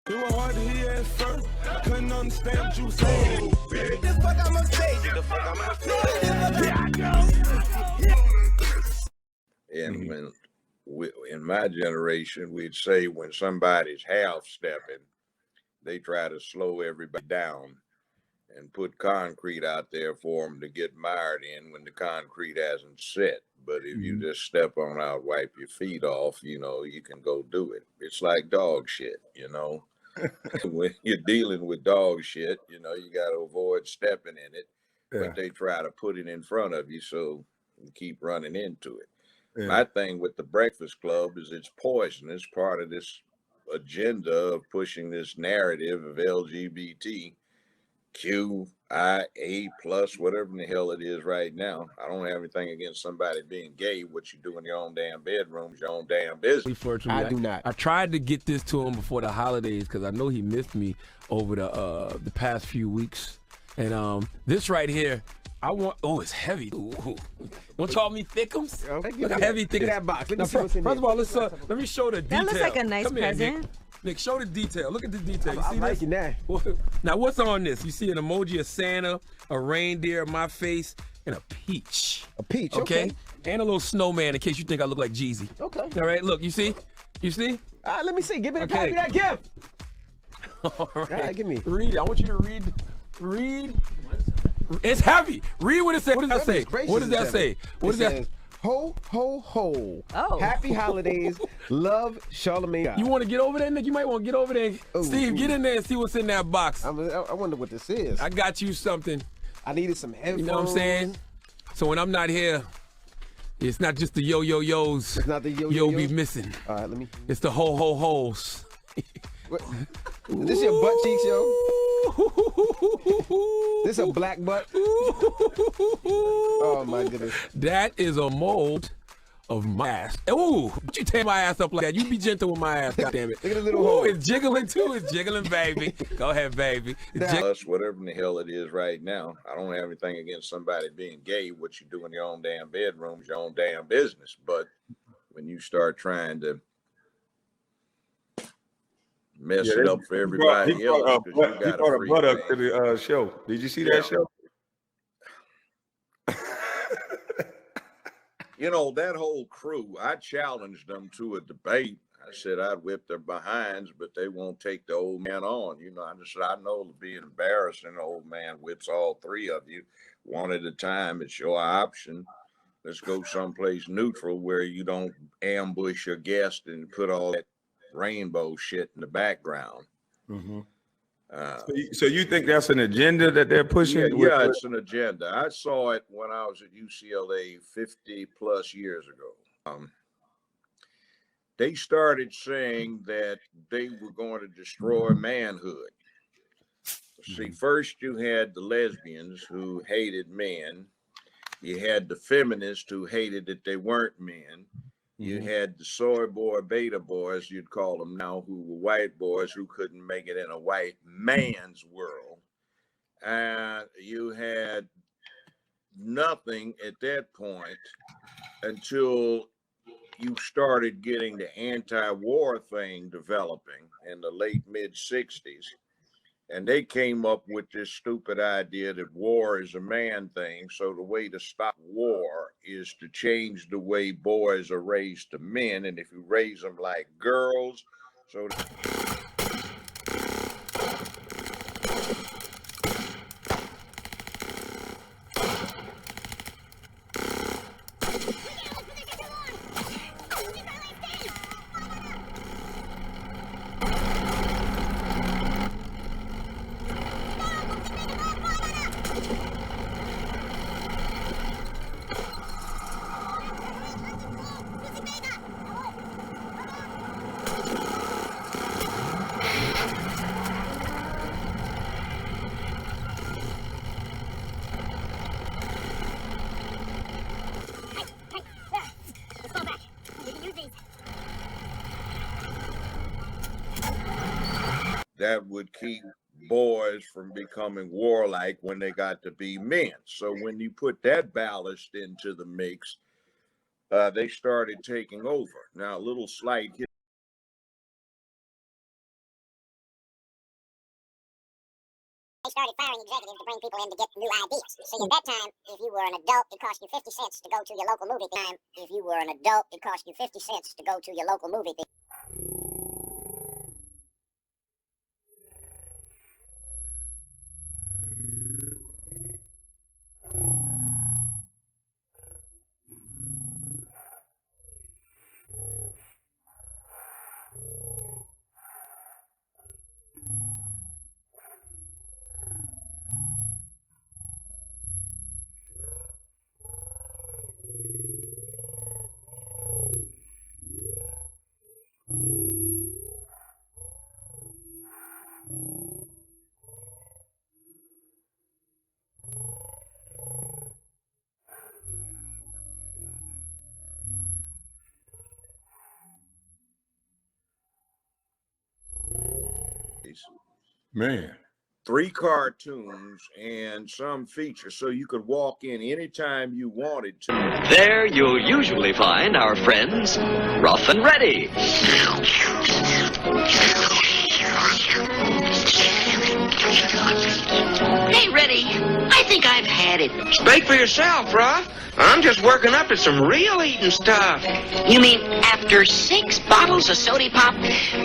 It was hard to hear at first. Couldn't understand what you saying. Get the fuck out my face. Get the fuck out my face. And in my generation, we'd say when somebody's half stepping, they try to slow everybody down and put concrete out there for them to get mired in when the concrete hasn't set. But if you just step on out, wipe your feet off, you know, you can go do it. It's like dog shit, you know. When you're dealing with dog shit, you know, you got to avoid stepping in it. Yeah. But they try to put it in front of you so you keep running into it. Yeah. My thing with the Breakfast Club is it's poisonous, part of this agenda of pushing this narrative of LGBT. QIA plus, whatever in the hell it is right now. I don't have anything against somebody being gay. What you do in your own damn bedroom is your own damn business. I do not. I tried to get this to him before the holidays because I know he missed me over the past few weeks. And this right here, I want. Oh, it's heavy. Ooh. Don't call me thickums. Okay, look how heavy thickums. That box. Let me see first of all, let me show the detail. That looks like a nice present. Here, Nick, show the detail. Look at the detail. You see I'm liking that. Now, what's on this? You see an emoji of Santa, a reindeer, my face, and a peach. A peach, okay. And a little snowman in case you think I look like Jeezy. Okay. All right, look, you see? You see? All right, let me see. Give me that gift. All right, give me. Read. I want you to read. Read. It's heavy. Read what it says. What does that say? What does that say? What does that? Ho, ho, ho. Oh. Happy holidays. Love, Charlemagne. You want to get over there, Nick? You might want to get over there. Steve, get in there and see what's in that box. I wonder what this is. I got you something. I needed some headphones. You know what I'm saying? So when I'm not here, it's not just the yo-yo-yos. It's not the yo-yo-yos? You'll be missing. All right, let me. It's the ho-ho-hos. Is this your butt cheeks, yo? This a black butt? Oh my goodness. That is a mold of my ass. Ooh, don't you tear my ass up like that. You be gentle with my ass, goddammit. Look at the little hole. It's jiggling too. It's jiggling, baby. Go ahead, baby. Plus, whatever in the hell it is right now, I don't have anything against somebody being gay. What you do in your own damn bedroom is your own damn business. But when you start trying to mess it up for everybody else, he brought a butt up to the show. Did you see that show? You know, that whole crew, I challenged them to a debate. I said I'd whip their behinds, but they won't take the old man on. You know, I know it'll be embarrassing. The old man whips all three of you one at a time. It's your option. Let's go someplace neutral where you don't ambush your guest and put all that rainbow shit in the background. So you think that's an agenda that they're pushing? Yeah, it's an agenda. I saw it when I was at UCLA 50 plus years ago. They started saying that they were going to destroy manhood. See, first you had the lesbians who hated men. You had the feminists who hated that they weren't men. You had the soy boy, beta boys, you'd call them now, who were white boys who couldn't make it in a white man's world. And you had nothing at that point until you started getting the anti-war thing developing in the late mid-60s. And they came up with this stupid idea that war is a man thing. So the way to stop war is to change the way boys are raised to men. And if you raise them like girls, so that would keep boys from becoming warlike when they got to be men. So when you put that ballast into the mix, they started taking over. Now, a little slight started firing executives to bring people in to get new ideas. See, at that time, if you were an adult, it cost you 50 cents to go to your local movie theater. If you were an adult, it cost you 50 cents to go to your local movie theater. Man. 3 cartoons and some features, so you could walk in anytime you wanted to. There you'll usually find our friends, Rough and Ready. Hey, Reddy, I think I've had it. Speak for yourself, Ruff. I'm just working up to some real eating stuff. You mean after 6 bottles of soda pop, 5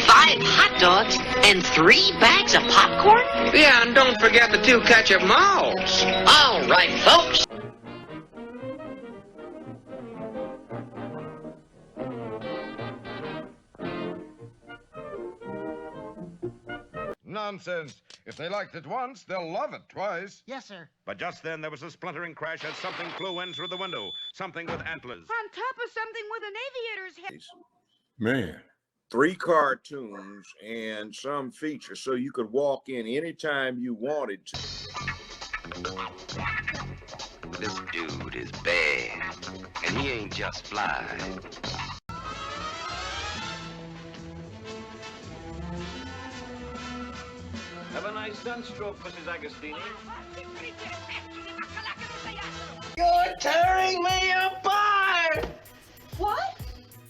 hot dogs, and 3 bags of popcorn? Yeah, and don't forget the 2 ketchup malls. All right, folks. Nonsense. If they liked it once, they'll love it twice. Yes, sir. But just then there was a splintering crash as something flew in through the window. Something with antlers. On top of something with an aviator's head. Man. 3 cartoons and some features, so you could walk in anytime you wanted to. This dude is bad, and he ain't just fly. Have a nice sunstroke, Mrs. Agostini. You're tearing me apart! What?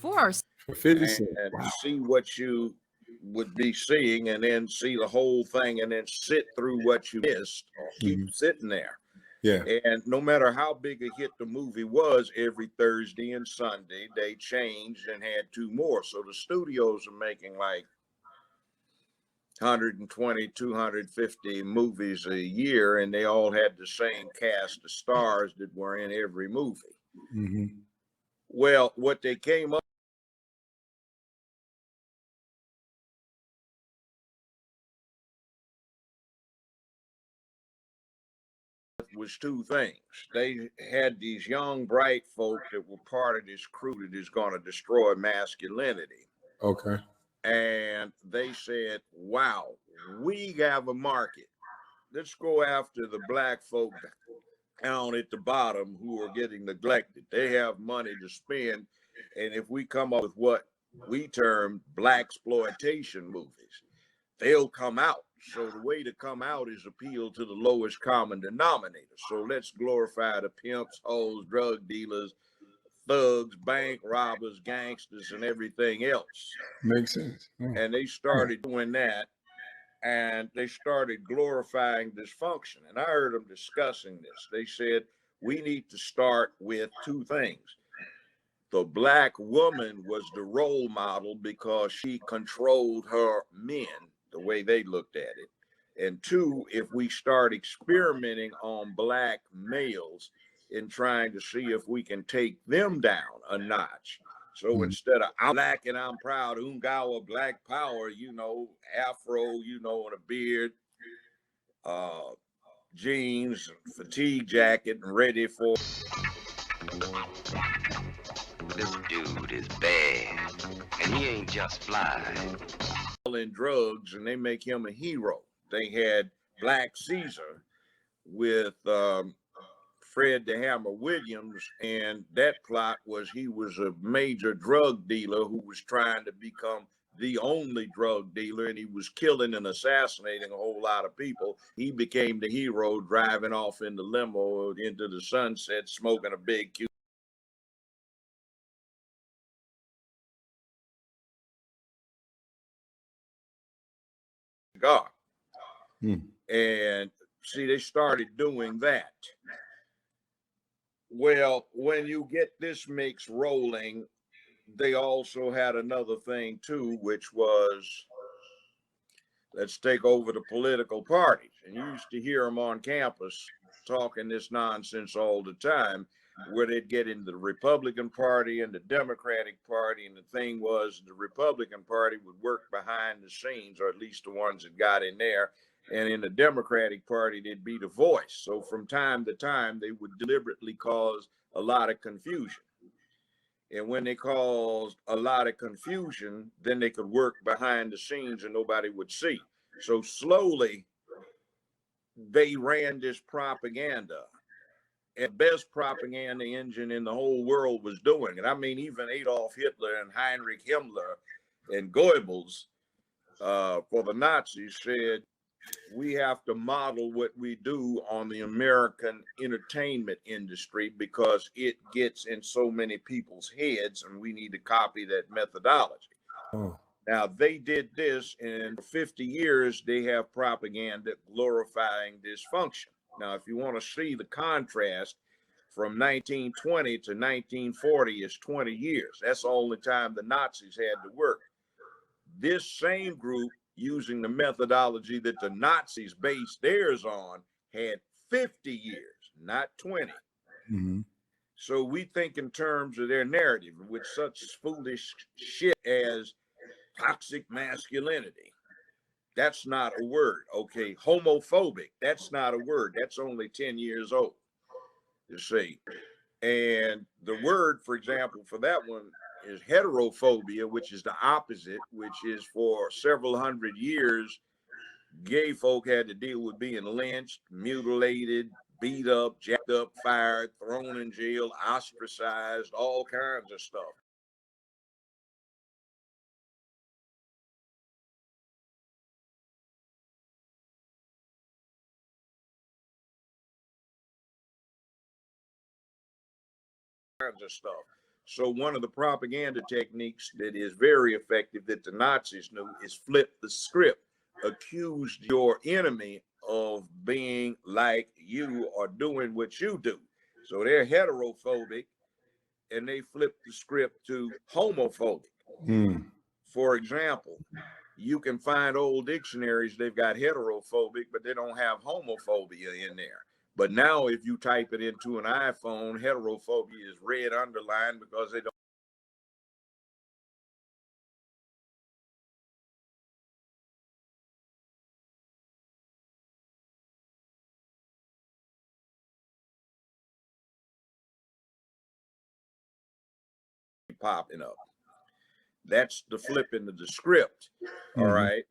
For 50 cents. And Wow. see what you would be seeing, and then see the whole thing, and then sit through what you missed, or keep sitting there. Yeah. And no matter how big a hit the movie was, every Thursday and Sunday, they changed and had 2 more. So the studios are making like 120, 250 movies a year, and they all had the same cast of stars that were in every movie. Mm-hmm. Well, what they came up was 2 things. They had these young, bright folk that were part of this crew that is going to destroy masculinity. Okay. And they said, wow, we have a market. Let's go after the black folk down at the bottom who are getting neglected. They have money to spend. And if we come up with what we term black exploitation movies, they'll come out. So the way to come out is appeal to the lowest common denominator. So let's glorify the pimps, hoes, drug dealers, thugs, bank robbers, gangsters, and everything else. Makes sense. Yeah. And they started doing that, and they started glorifying dysfunction. And I heard them discussing this. They said, we need to start with 2 things. The black woman was the role model because she controlled her men the way they looked at it. And 2, if we start experimenting on black males in trying to see if we can take them down a notch. So instead of I'm black and I'm proud, Ungawa, black power, you know, afro, you know, and a beard, jeans, fatigue jacket, and ready for. This dude is bad, and he ain't just fly. In drugs, and they make him a hero. They had Black Caesar with Fred the Hammer Williams, and that plot was he was a major drug dealer who was trying to become the only drug dealer, and he was killing and assassinating a whole lot of people. He became the hero, driving off in the limo into the sunset, smoking a big Cuban cigar. And See, they started doing that. Well, when you get this mix rolling, they also had another thing too, which was, let's take over the political parties. And you used to hear them on campus talking this nonsense all the time, where they'd get into the Republican Party and the Democratic Party. And the thing was, the Republican Party would work behind the scenes, or at least the ones that got in there. And in the Democratic Party, they'd be the voice. So from time to time, they would deliberately cause a lot of confusion. And when they caused a lot of confusion, then they could work behind the scenes and nobody would see. So slowly, they ran this propaganda. And best propaganda engine in the whole world was doing it. I mean, even Adolf Hitler and Heinrich Himmler and Goebbels for the Nazis said, we have to model what we do on the American entertainment industry because it gets in so many people's heads, and we need to copy that methodology. Oh. Now, they did this, and for 50 years, they have propaganda glorifying dysfunction. Now, if you want to see the contrast from 1920 to 1940 is 20 years. That's the only time the Nazis had to work. This same group, using the methodology that the Nazis based theirs on, had 50 years, not 20. Mm-hmm. So we think in terms of their narrative with such foolish shit as toxic masculinity. That's not a word. Okay, homophobic, that's not a word. That's only 10 years old, you see. And the word, for example, for that one is heterophobia, which is the opposite, which is for several hundred years, gay folk had to deal with being lynched, mutilated, beat up, jacked up, fired, thrown in jail, ostracized, all kinds of stuff. So one of the propaganda techniques that is very effective that the Nazis knew is flip the script. Accuse your enemy of being like you or doing what you do. So they're heterophobic and they flip the script to homophobic. For example, you can find old dictionaries, they've got heterophobic, but they don't have homophobia in there. But now if you type it into an iPhone, heterophobia is red underlined because they don't. Popping up. That's the flipping of the script. All right.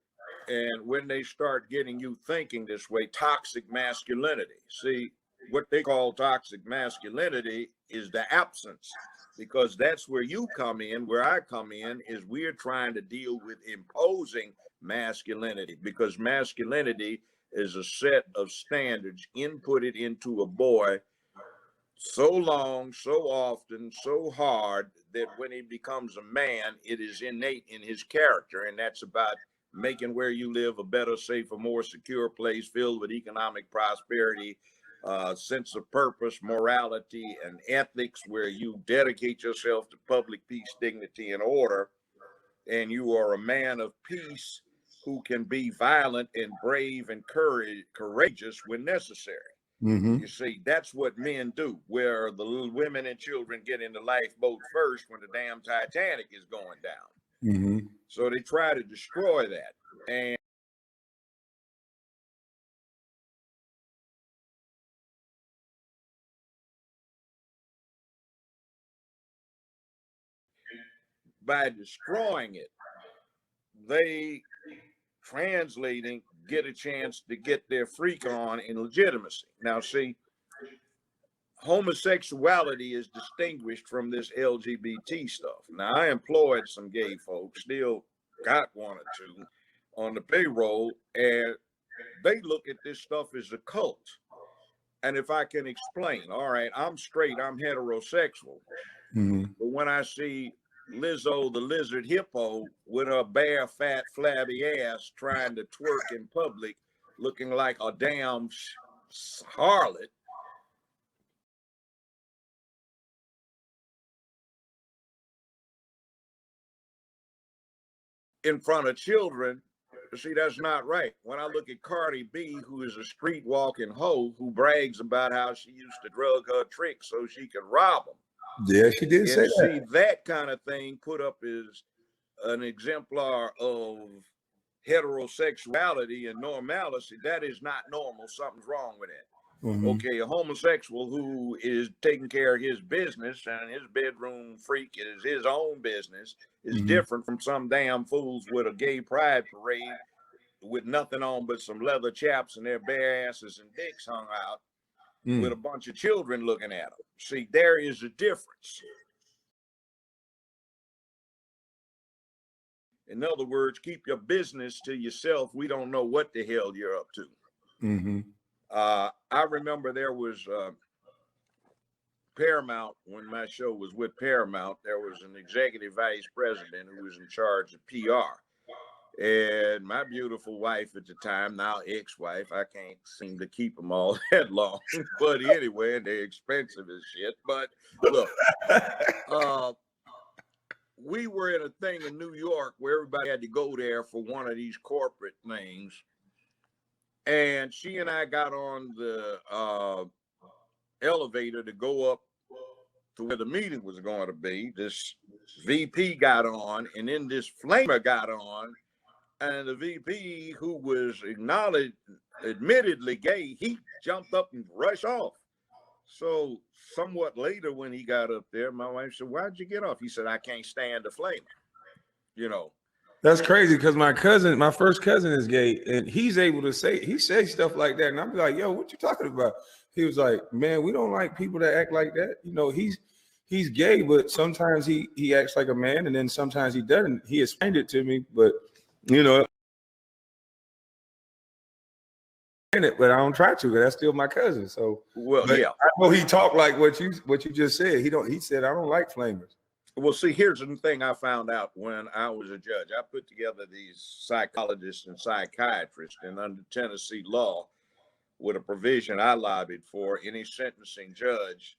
And when they start getting you thinking this way, toxic masculinity. See, what they call toxic masculinity is the absence, because that's where you come in. Where I come in is we're trying to deal with imposing masculinity, because masculinity is a set of standards inputted into a boy so long, so often, so hard that when he becomes a man, it is innate in his character. And that's about making where you live a better, safer, more secure place filled with economic prosperity, sense of purpose, morality, and ethics, where you dedicate yourself to public peace, dignity, and order. And you are a man of peace who can be violent and brave and courageous when necessary. You see, that's what men do, where the little women and children get in the lifeboat first when the damn Titanic is going down. So they try to destroy that. And by destroying it, they translating get a chance to get their freak on in legitimacy. Now, see, homosexuality is distinguished from this LGBT stuff. Now, I employed some gay folks, still got one or two on the payroll, and they look at this stuff as a cult. And if I can explain, all right, I'm straight, I'm heterosexual, but when I see Lizzo the lizard hippo with her bare, fat, flabby ass trying to twerk in public, looking like a damn harlot in front of children. See, that's not right. When I look at Cardi B, who is a street walking hoe who brags about how she used to drug her tricks so she could rob them. Yeah, she did say And that. see, that kind of thing put up as an exemplar of heterosexuality and normalcy. That is not normal. Something's wrong with it. Mm-hmm. Okay, a homosexual who is taking care of his business and his bedroom freak is his own business is different from some damn fools with a gay pride parade with nothing on but some leather chaps and their bare asses and dicks hung out with a bunch of children looking at them. See, there is a difference. In other words, keep your business to yourself. We don't know what the hell you're up to. Mm-hmm. I remember there was Paramount, when my show was with Paramount, there was an executive vice president who was in charge of PR. And my beautiful wife at the time, now ex-wife, I can't seem to keep them all that long. But anyway, and they're expensive as shit. But look, we were in a thing in New York where everybody had to go there for one of these corporate things. And she and I got on the elevator to go up to where the meeting was going to be. This VP got on, and then this flamer got on. And the VP, who was admittedly gay, he jumped up and rushed off. So somewhat later when he got up there, my wife said, "Why'd you get off?" He said, "I can't stand the flamer." You know. That's crazy because my first cousin is gay, and he's able to he says stuff like that. And I'm like, yo, what you talking about? He was like, man, we don't like people that act like that. You know, he's gay, but sometimes he acts like a man, and then sometimes he doesn't. He explained it to me, but you know, but I don't try to. That's still my cousin. So, well, yeah, I know he talked like what you just said. He said I don't like flamers. Well, see, here's the thing I found out when I was a judge. I put together these psychologists and psychiatrists, and under Tennessee law, with a provision I lobbied for, any sentencing judge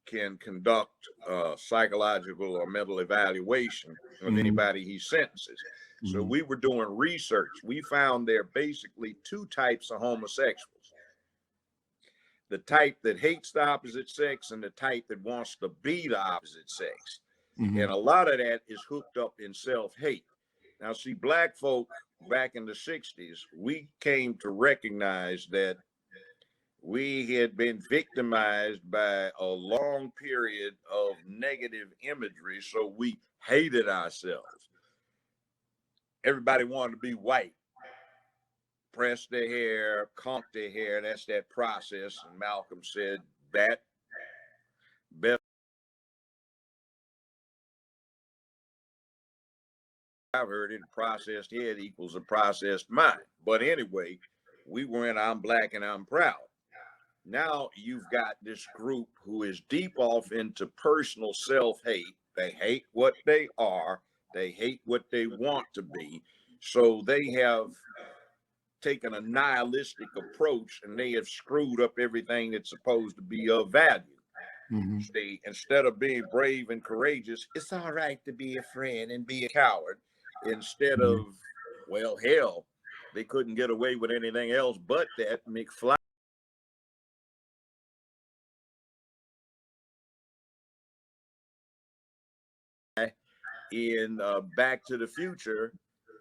can conduct psychological or mental evaluation of anybody he sentences. So we were doing research. We found there are basically two types of homosexuals. The type that hates the opposite sex and the type that wants to be the opposite sex. And a lot of that is hooked up in self-hate. Now, see, black folk back in the 60s, we came to recognize that we had been victimized by a long period of negative imagery, so we hated ourselves. Everybody wanted to be white. Press their hair, comb their hair, that's that process. And Malcolm said that best. I've heard it, a processed head equals a processed mind. But anyway, we were in I'm Black and I'm Proud. Now you've got this group who is deep off into personal self-hate. They hate what they are. They hate what they want to be. So they have taken a nihilistic approach, and they have screwed up everything that's supposed to be of value. See, instead of being brave and courageous, it's all right to be a friend and be a coward. Instead of, well, hell, they couldn't get away with anything else but that. McFly in Back to the Future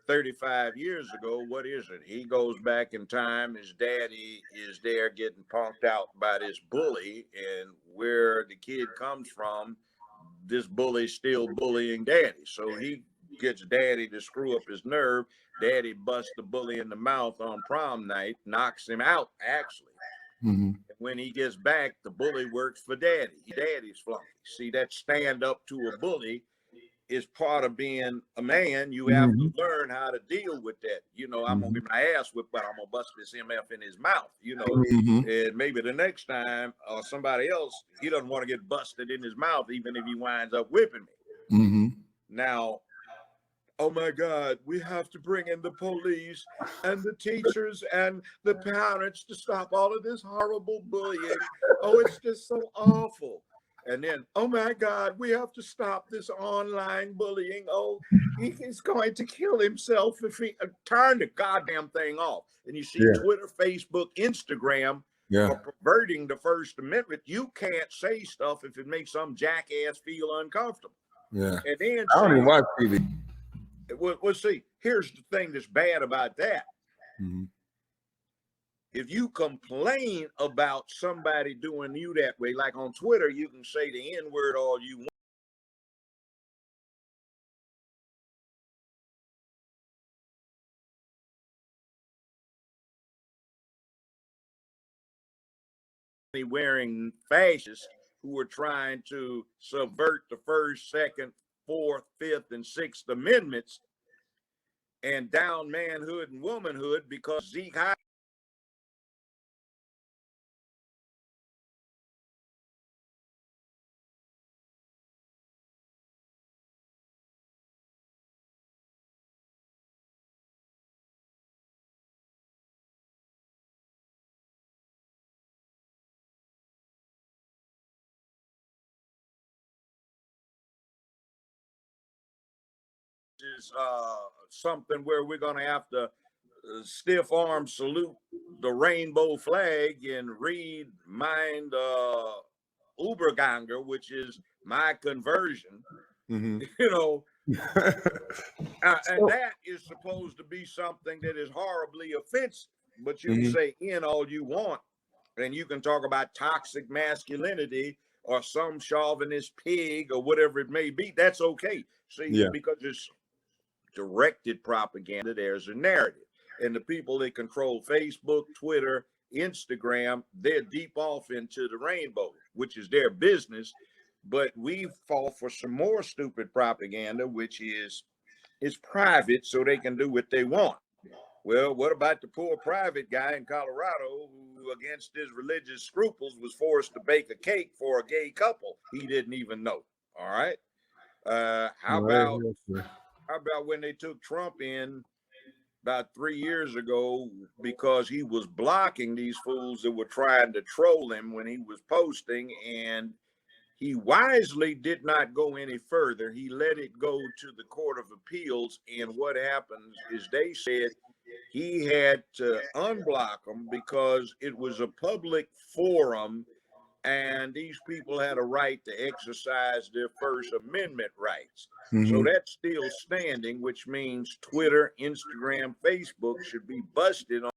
35 years ago, what is it? He goes back in time. His daddy is there getting punked out by this bully, and where the kid comes from, this bully's still bullying daddy. So he gets daddy to screw up his nerve. Daddy busts the bully in the mouth on prom night, knocks him out, actually. When he gets back, the bully works for daddy. Daddy's flunky. See, that stand up to a bully is part of being a man. You have to learn how to deal with that. You know, I'm gonna get my ass whipped, but I'm gonna bust this MF in his mouth, you know. And maybe the next time somebody else, he doesn't want to get busted in his mouth, even if he winds up whipping me. Now, oh my God, we have to bring in the police and the teachers and the parents to stop all of this horrible bullying. Oh, it's just so awful. And then, oh my God, we have to stop this online bullying. Oh, he's going to kill himself if he turn the goddamn thing off. And you see Twitter, Facebook, Instagram are perverting the First Amendment. You can't say stuff if it makes some jackass feel uncomfortable. Yeah. And then I don't even watch TV. Well, see, here's the thing that's bad about that. Mm-hmm. If you complain about somebody doing you that way, like on Twitter, you can say the N-word all you want. Wearing fascists who are trying to subvert the First, Second, Fourth, Fifth, and Sixth Amendments and down manhood and womanhood because Zeke High is something where we're going to have to stiff arm salute the rainbow flag and read mind Uberganger, which is my conversion, Mm-hmm. you know, and that is supposed to be something that is horribly offensive, but you can say in all you want, and you can talk about toxic masculinity or some chauvinist pig or whatever it may be. That's okay. See, because it's directed propaganda, there's a narrative. And the people that control Facebook, Twitter, Instagram, they're deep off into the rainbow, which is their business. But we fall for some more stupid propaganda, which is private, so they can do what they want. Well, what about the poor private guy in Colorado who, against his religious scruples, was forced to bake a cake for a gay couple he didn't even know? All right. How about when they took Trump in about 3 years ago because he was blocking these fools that were trying to troll him when he was posting, and he wisely did not go any further. He let it go to the Court of Appeals, and what happens is they said he had to unblock them because it was a public forum and these people had a right to exercise their First Amendment rights. So that's still standing, which means Twitter, Instagram, Facebook should be busted on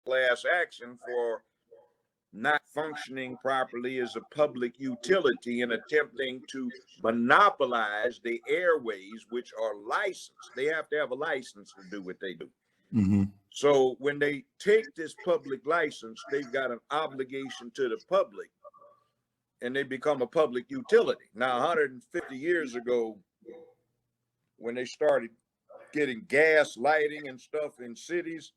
class action for not functioning properly as a public utility and attempting to monopolize the airways, which are licensed. They have to have a license to do what they do. So when they take this public license, they've got an obligation to the public and they become a public utility. Now, 150 years ago, when they started getting gas lighting and stuff in cities,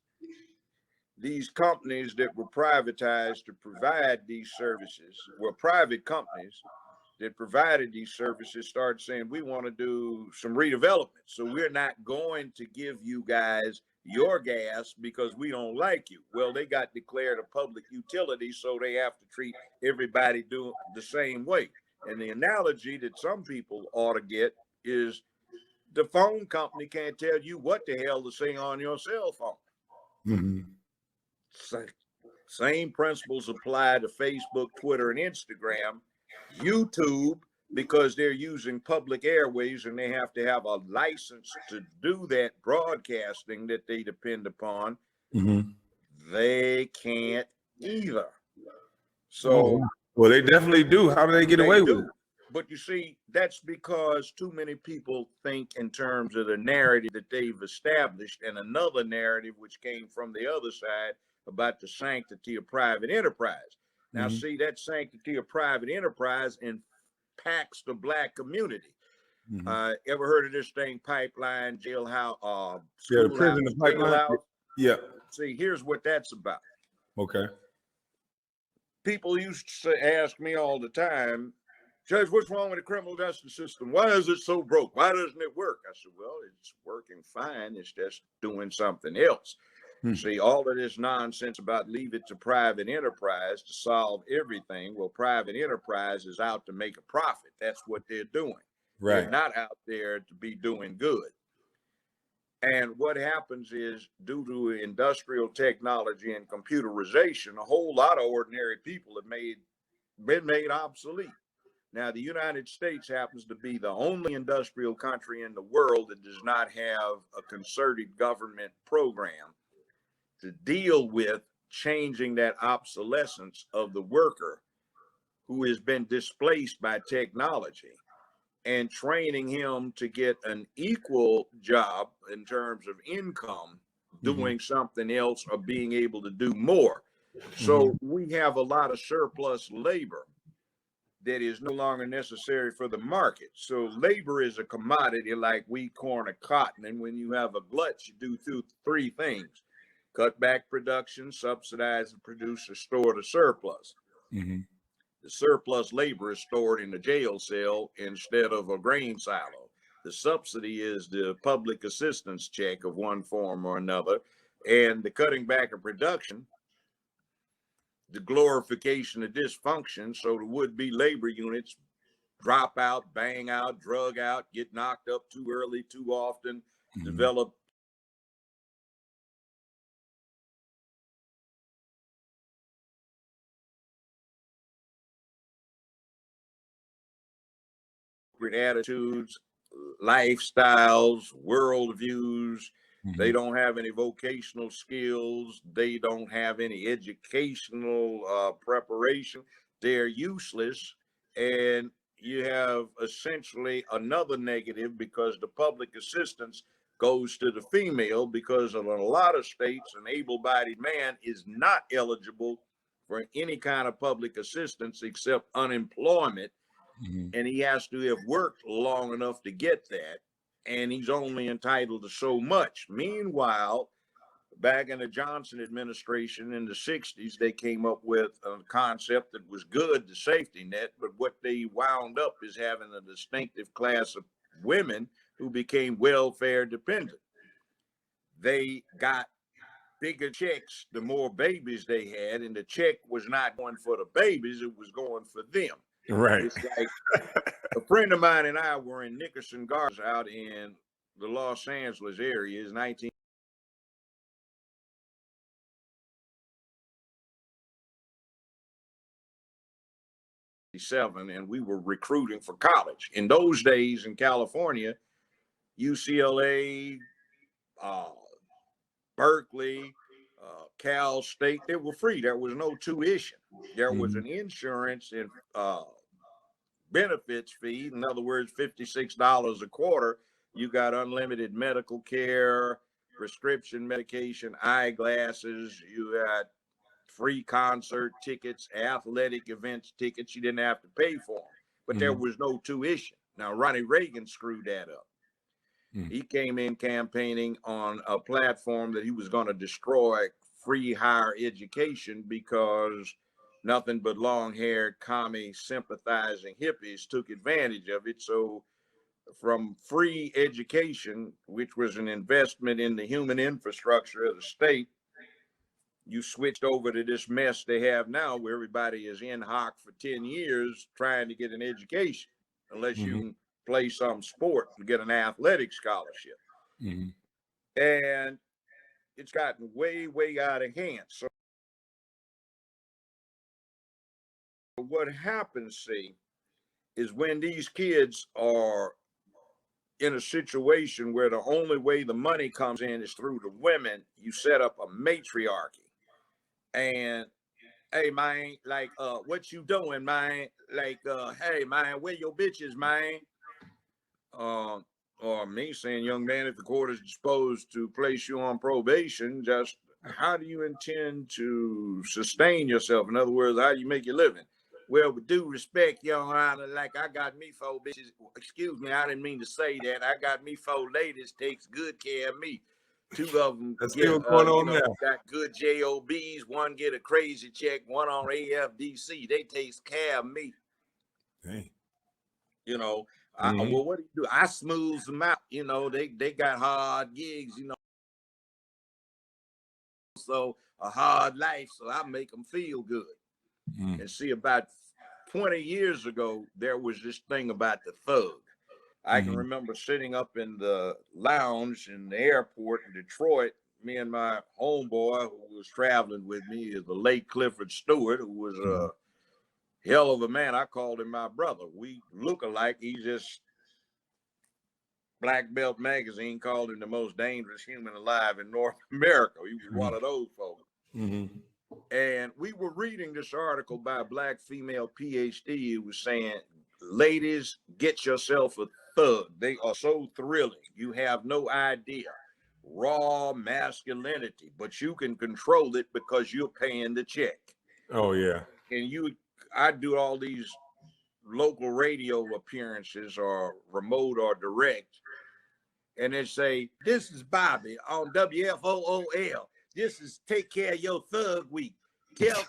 these companies that were privatized to provide these services were private companies that provided these services started saying, we want to do some redevelopment. So we're not going to give you guys your gas because we don't like you. Well, they got declared a public utility, so they have to treat everybody doing the same way. And the analogy that some people ought to get is the phone company can't tell you what the hell to say on your cell phone. Same principles apply to Facebook, Twitter, and Instagram. YouTube because they're using public airways and they have to have a license to do that broadcasting that they depend upon. They can't either. So, well, they definitely do. How do they get away with it? But you see, that's because too many people think in terms of the narrative that they've established and another narrative which came from the other side about the sanctity of private enterprise. Now, see, that sanctity of private enterprise impacts the Black community. Ever heard of this thing, pipeline, jailhouse, the prison, the pipeline? Yeah. See, here's what that's about. Okay. People used to ask me all the time, Judge, what's wrong with the criminal justice system? Why is it so broke? Why doesn't it work? I said, well, it's working fine. It's just doing something else. See, all of this nonsense about leave it to private enterprise to solve everything. Well, private enterprise is out to make a profit. That's what they're doing. Right. They're not out there to be doing good. And what happens is, due to industrial technology and computerization, a whole lot of ordinary people have been made obsolete. Now, the United States happens to be the only industrial country in the world that does not have a concerted government program to deal with changing that obsolescence of the worker who has been displaced by technology and training him to get an equal job in terms of income, doing something else or being able to do more. So we have a lot of surplus labor that is no longer necessary for the market. So labor is a commodity like wheat, corn, or cotton. And when you have a glut, you do three things: cut back production, subsidize and produce, or store the surplus. The surplus labor is stored in the jail cell instead of a grain silo. The subsidy is the public assistance check of one form or another. And the cutting back of production, the glorification of dysfunction, so the would-be labor units drop out, bang out, drug out, get knocked up too early, too often, develop attitudes, lifestyles, worldviews. They don't have any vocational skills. They don't have any educational preparation. They're useless. And you have essentially another negative because the public assistance goes to the female, because in a lot of states, an able-bodied man is not eligible for any kind of public assistance except unemployment. And he has to have worked long enough to get that. And he's only entitled to so much. Meanwhile, back in the Johnson administration in the 60s, they came up with a concept that was good, the safety net, but what they wound up is having a distinctive class of women who became welfare dependent. They got bigger checks the more babies they had, and the check was not going for the babies, it was going for them. Right. It's like a friend of mine and I were in Nickerson Gardens out in the Los Angeles area. It's 1997, and we were recruiting for college. In those days in California, UCLA, Berkeley, Cal State, they were free. There was no tuition. There was an insurance and benefits fee. In other words, $56 a quarter. You got unlimited medical care, prescription medication, eyeglasses. You had free concert tickets, athletic events tickets. You didn't have to pay for them, but there was no tuition. Now, Ronnie Reagan screwed that up. He came in campaigning on a platform that he was going to destroy free higher education because nothing but long-haired, Kwame sympathizing hippies took advantage of it. So from free education, which was an investment in the human infrastructure of the state, you switched over to this mess they have now where everybody is in hock for 10 years trying to get an education, unless you can play some sport and get an athletic scholarship. And it's gotten way, way out of hand. So what happens, see, is when these kids are in a situation where the only way the money comes in is through the women, you set up a matriarchy. And hey man, like what you doing, man? Like hey man, where your bitches, man? Or me saying, young man, if the court is disposed to place you on probation, just how do you intend to sustain yourself? In other words, how do you make your living? Well, with due respect, Your Honor, like I got me 4 bitches. Excuse me, I didn't mean to say that. I got me 4 ladies takes good care of me. 2 of them Let's get, see what's going on now. got good jobs. 1 get a crazy check. 1 on AFDC. They takes care of me. Dang. You know, well, what do? I smooth them out. You know, they got hard gigs. You know, so a hard life. So I make them feel good. And see, about 20 years ago, there was this thing about the thug. I can remember sitting up in the lounge in the airport in Detroit. Me and my homeboy who was traveling with me is the late Clifford Stewart, who was a hell of a man. I called him my brother. We look alike. He just, Black Belt Magazine called him the most dangerous human alive in North America. He was one of those folks. And we were reading this article by a Black female PhD who was saying, ladies, get yourself a thug. They are so thrilling. You have no idea. Raw masculinity, but you can control it because you're paying the check. Oh, yeah. And I do all these local radio appearances or remote or direct. And they say, this is Bobby on WFOOL. This is Take Care of Your Thug Week.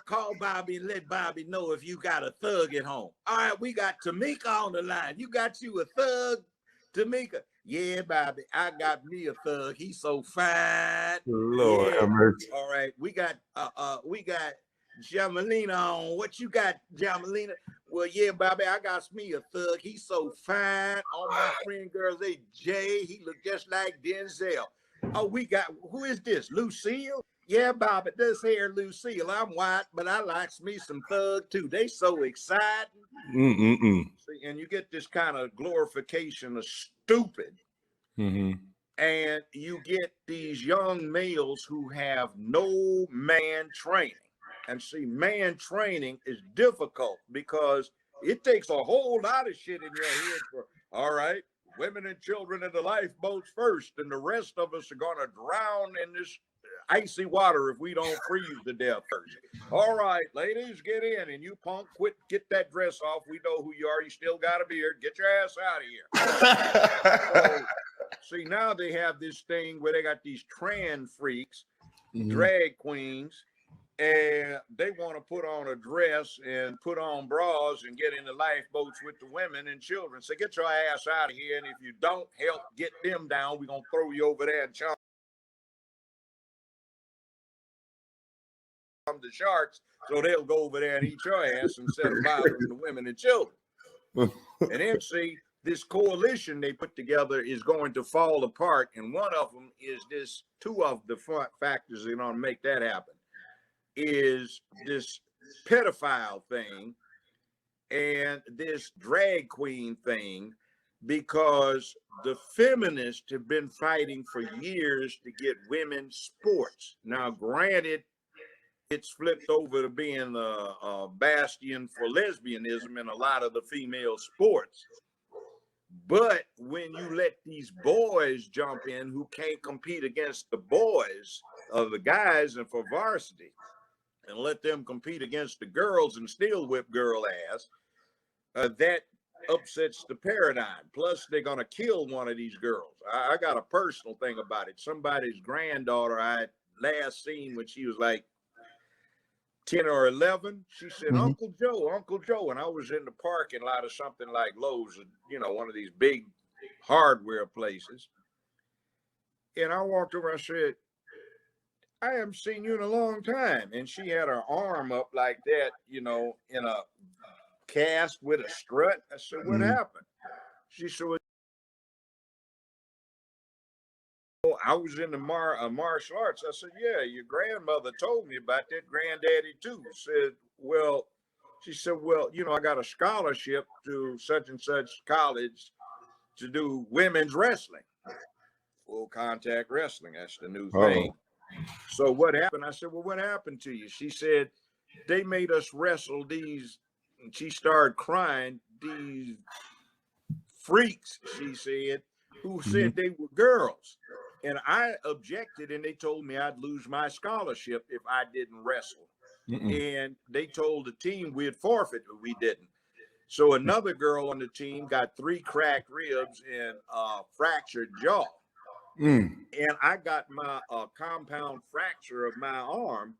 Call Bobby and let Bobby know if you got a thug at home. All right, we got Tamika on the line. You got you a thug, Tamika? Yeah, Bobby, I got me a thug. He's so fine. Lord have mercy. All right, we got Jamalina on. What you got, Jamalina? Well, yeah, Bobby, I got me a thug. He's so fine. All my friend girls, they Jay. He look just like Denzel. Oh, who is this? Lucille? Yeah, Bobby, this here Lucille. I'm white, but I likes me some thug too. They so exciting. See, and you get this kind of glorification of stupid. And you get these young males who have no man training. And see, man training is difficult because it takes a whole lot of shit in your head for, all right, women and children in the lifeboats first, and the rest of us are going to drown in this icy water if we don't freeze to death first. All right, ladies, get in, and you punk, get that dress off. We know who you are. You still got a beard. Get your ass out of here. So, see, now they have this thing where they got these trans freaks, drag queens, and they want to put on a dress and put on bras and get in the lifeboats with the women and children. So get your ass out of here, and if you don't help get them down, we're going to throw you over there and chomp the sharks, so they'll go over there and eat your ass instead of bothering the women and children. And then see, this coalition they put together is going to fall apart, and one of them is this. 2 of the factors that are going to make that happen is this pedophile thing and this drag queen thing, because the feminists have been fighting for years to get women sports. Now, granted, it's flipped over to being a bastion for lesbianism in a lot of the female sports. But when you let these boys jump in who can't compete against the boys of the guys and for varsity, and let them compete against the girls and still whip girl ass, that upsets the paradigm. Plus, they're going to kill one of these girls. I got a personal thing about it. Somebody's granddaughter I had last seen when she was like 10 or 11, she said, Uncle Joe. And I was in the parking lot of something like Lowe's, you know, one of these big hardware places. And I walked over, I said, I haven't seen you in a long time. And she had her arm up like that, you know, in a cast with a strut. I said, what happened? She said, well, I was in the martial arts. I said, yeah, your grandmother told me about that. Granddaddy too. Said, well, She said, well, you know, I got a scholarship to such and such college to do women's wrestling, full contact wrestling. That's the new thing. So what happened? I said, well, what happened to you? She said, they made us wrestle these, and she started crying, these freaks, she said, who said they were girls. And I objected, and they told me I'd lose my scholarship if I didn't wrestle. And they told the team we'd forfeit, but we didn't. So another girl on the team got 3 cracked ribs and a fractured jaw. And I got my compound fracture of my arm,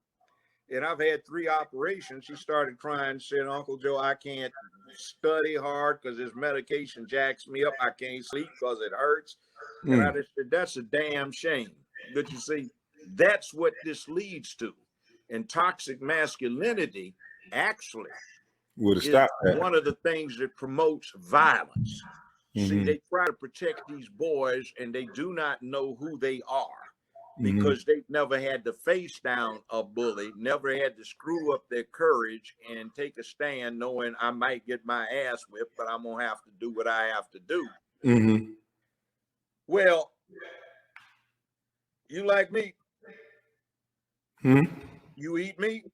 and I've had 3 operations. She started crying, said, Uncle Joe, I can't study hard because this medication jacks me up. I can't sleep because it hurts. And I just said, that's a damn shame. But you see, that's what this leads to. And toxic masculinity actually is one of the things that promotes violence. See, they try to protect these boys, and they do not know who they are because they've never had to face down a bully, never had to screw up their courage and take a stand knowing I might get my ass whipped, but I'm going to have to do what I have to do. Well, you like meat? You eat meat?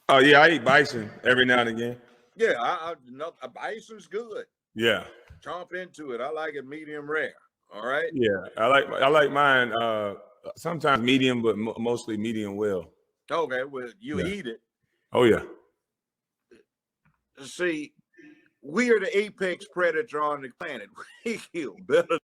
Oh, yeah, I eat bison every now and again. Yeah, a bison's good. Yeah. Chomp into it. I like it medium rare. All right. Yeah, I like mine. Sometimes medium, but mostly medium well. Okay, well, you eat it. Oh yeah. See, we are the apex predator on the planet. We kill better.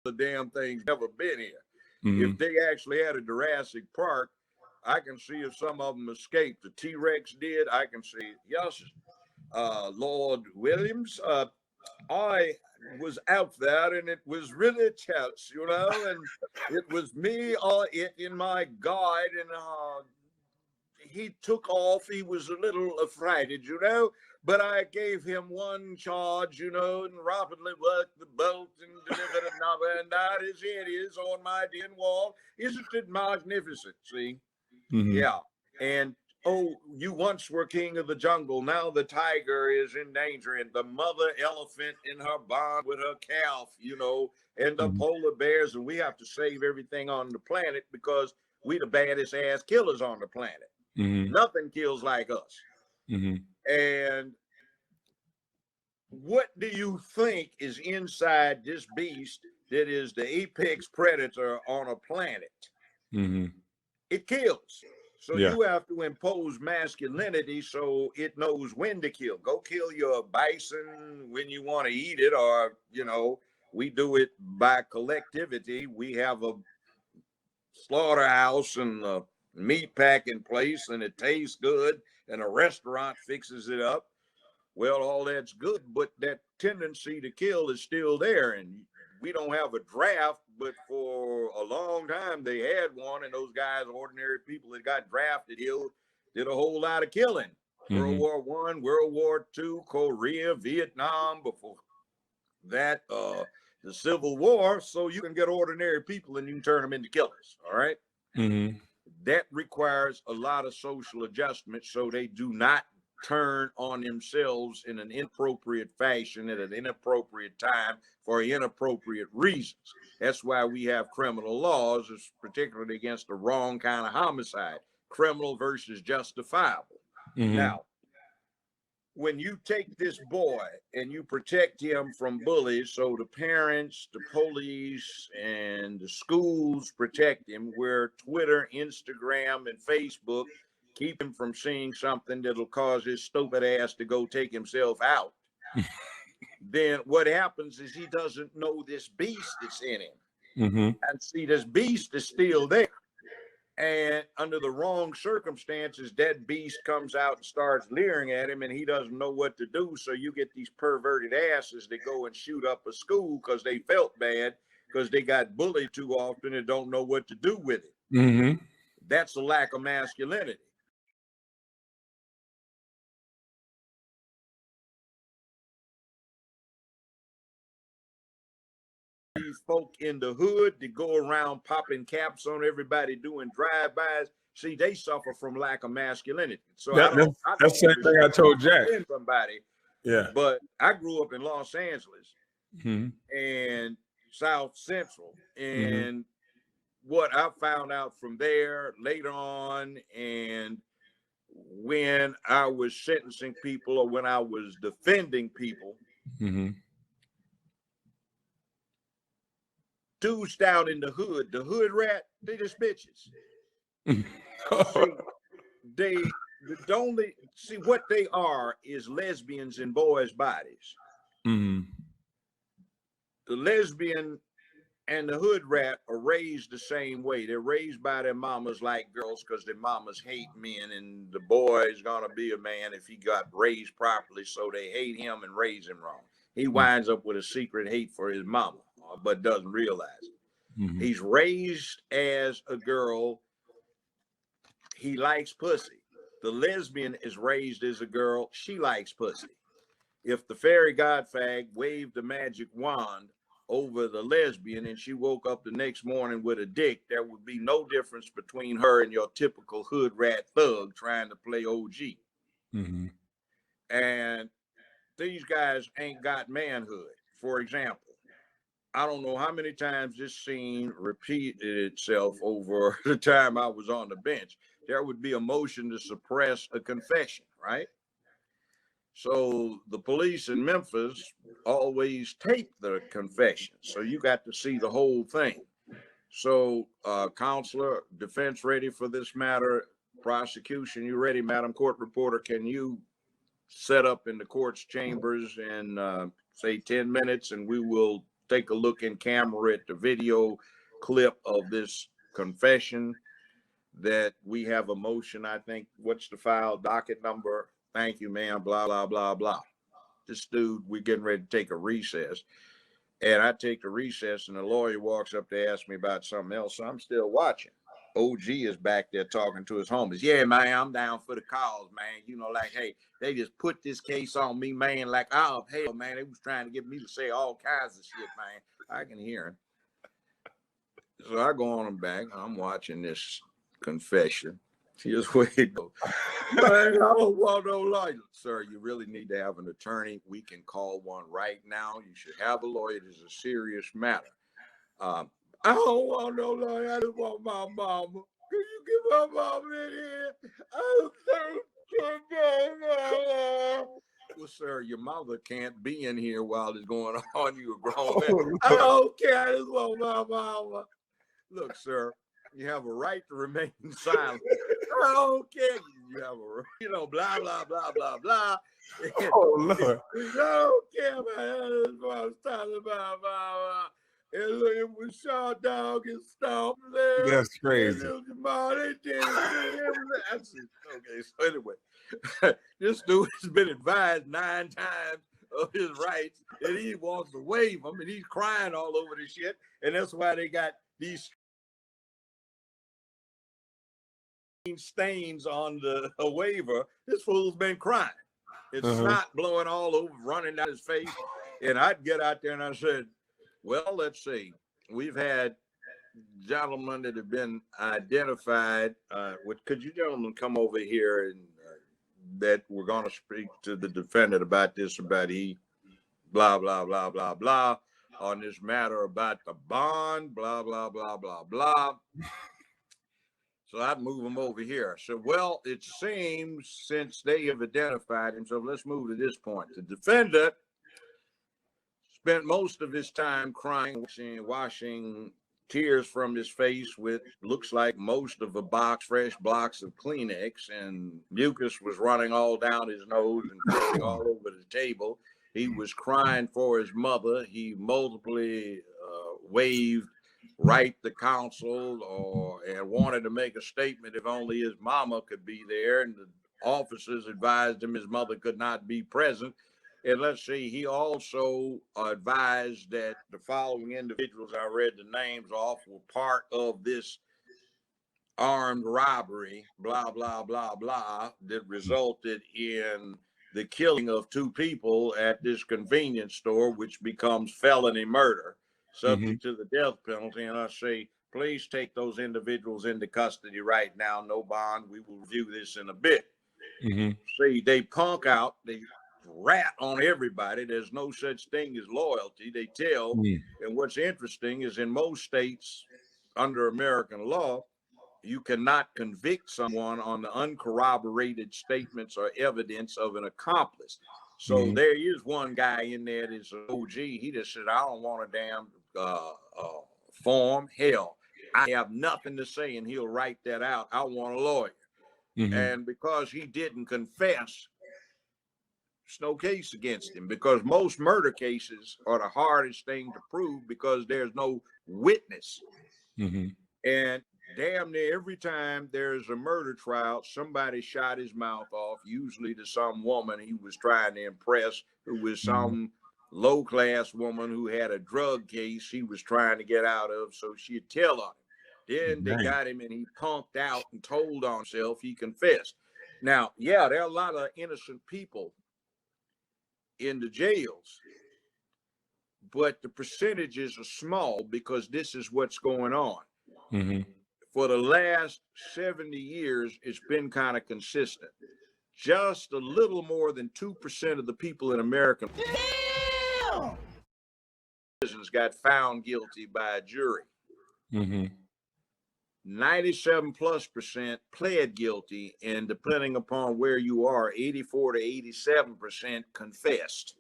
The damn thing's never been here. If they actually had a Jurassic Park, I can see if some of them escaped. The T-Rex did. I can see, yes, Lord Williams, I was out there and it was really tense, you know, and it was me or it in my guide, and he took off. He was a little affrighted, you know, but I gave him one charge, you know, and rapidly worked the bolt and delivered another, and that is it is on my den wall. Isn't it magnificent? See? Yeah. And oh, you once were king of the jungle. Now the tiger is in danger, and the mother elephant in her bond with her calf, you know, and the polar bears, and we have to save everything on the planet because we the baddest ass killers on the planet. Nothing kills like us. And what do you think is inside this beast that is the apex predator on a planet? It kills. So you have to impose masculinity so it knows when to kill. Go kill your bison when you want to eat it, or, you know, we do it by collectivity. We have a slaughterhouse and a meat packing place, and it tastes good, and a restaurant fixes it up. Well, all that's good, but that tendency to kill is still there, and we don't have a draft, but for a long time they had one, and those guys, ordinary people that got drafted, did a whole lot of killing. World War I, World War II, Korea, Vietnam, before that, the Civil War. So you can get ordinary people and you can turn them into killers. All right. That requires a lot of social adjustment so they do not turn on themselves in an inappropriate fashion at an inappropriate time for inappropriate reasons. That's why we have criminal laws, particularly against the wrong kind of homicide, criminal versus justifiable. Now, when you take this boy and you protect him from bullies, so the parents, the police, and the schools protect him, where Twitter, Instagram, and Facebook keep him from seeing something that'll cause his stupid ass to go take himself out, then what happens is he doesn't know this beast that's in him. And see, this beast is still there. And under the wrong circumstances, that beast comes out and starts leering at him, and he doesn't know what to do. So you get these perverted asses that go and shoot up a school because they felt bad because they got bullied too often and don't know what to do with it. That's a lack of masculinity. folk in the hood that go around popping caps on everybody doing drive-bys, see, they suffer from lack of masculinity. So That's the same thing I told Jack. Somebody, yeah. But I grew up in Los Angeles Mm-hmm. and South Central, and what I found out from there later on, and when I was sentencing people or when I was defending people, dudes down in the hood rat, they just bitches. They only see what they are is lesbians in boys' bodies. The lesbian and the hood rat are raised the same way. They're raised by their mamas like girls because their mamas hate men, and the boy is gonna be a man if he got raised properly. So they hate him and raise him wrong. He winds up with a secret hate for his mama, but doesn't realize it. He's raised as a girl. He likes pussy. The lesbian is raised as a girl. She likes pussy. If the fairy godfag waved the magic wand over the lesbian and she woke up the next morning with a dick, there would be no difference between her and your typical hood rat thug trying to play OG. And these guys ain't got manhood. For example, I don't know how many times this scene repeated itself over the time I was on the bench. There would be a motion to suppress a confession, right? So the police in Memphis always tape the confession. So you got to see the whole thing. So counselor, defense ready for this matter? Prosecution, you ready, Madam Court Reporter? Can you set up in the court's chambers in say 10 minutes, and we will take a look in camera at the video clip of this confession that we have a motion, I think, what's the file docket number? Thank you, ma'am, blah, blah, blah, blah. This dude, we're getting ready to take a recess. And I take the recess and the lawyer walks up to ask me about something else. So I'm still watching. OG is back there talking to his homies. Yeah, man, I'm down for the cause, man. You know, like, hey, they just put this case on me, man. Like, oh, hell, man, they was trying to get me to say all kinds of shit, man. I can hear him. So I go on him back. I'm watching this confession. Here's where he goes. Man, I don't want no lawyer. Sir, you really need to have an attorney. We can call one right now. You should have a lawyer. This is a serious matter. I don't want no lawyer. I just want my mama. Can you get my mama in here? I'm so well, sir, your mother can't be in here while it's going on. You a grown man. I don't care. I just want my mama. Look, sir, you have a right to remain silent. I don't care. You have a, you know, blah, blah, blah, blah, blah. And, oh, Lord. I don't care, man. That's what I was talking about. Blah, blah. And look, it was Shaw Dog and Stomp there. That's crazy. Okay, so anyway, this dude has been advised 9 times of his rights, and he wants to waive them, and he's crying all over the shit, and that's why they got these stains on the waiver. This fool's been crying. It's snot blowing all over, running down his face, and I'd get out there and I said, well, let's see. We've had gentlemen that have been identified. Could you gentlemen come over here and that we're going to speak to the defendant about this, about he blah, blah, blah, blah, blah, on this matter about the bond, blah, blah, blah, blah, blah. So I'd move them over here. So, well, it seems since they have identified him, so let's move to this point. The defendant spent most of his time crying, washing tears from his face with looks like most of a fresh blocks of Kleenex, and mucus was running all down his nose and flowing all over the table. He was crying for his mother. He multiply waved right to counsel and wanted to make a statement if only his mama could be there, and the officers advised him his mother could not be present. And let's see, he also advised that the following individuals I read the names off were part of this armed robbery, blah, blah, blah, blah, that resulted in the killing of 2 people at this convenience store, which becomes felony murder. subject to the death penalty, and I say, please take those individuals into custody right now. No bond. We will review this in a bit. See, they punk out. They rat on everybody. There's no such thing as loyalty. They tell. And what's interesting is in most states under American law, you cannot convict someone on the uncorroborated statements or evidence of an accomplice. So there is one guy in there that's an OG. He just said, I don't want a damn form. Hell, I have nothing to say, and he'll write that out. I want a lawyer. And because he didn't confess, there's no case against him, because most murder cases are the hardest thing to prove because there's no witness. And damn near every time there's a murder trial, somebody shot his mouth off, usually to some woman he was trying to impress, who was some low-class woman who had a drug case he was trying to get out of, so she'd tell on him. Then they got him and he punked out and told on himself. He confessed. Now, yeah, there are a lot of innocent people in the jails, but the percentages are small because this is what's going on. For the last 70 years, it's been kind of consistent. Just a little more than 2% of the people in American prisons got found guilty by a jury. 97+% pled guilty, and depending upon where you are, 84 to 87% confessed.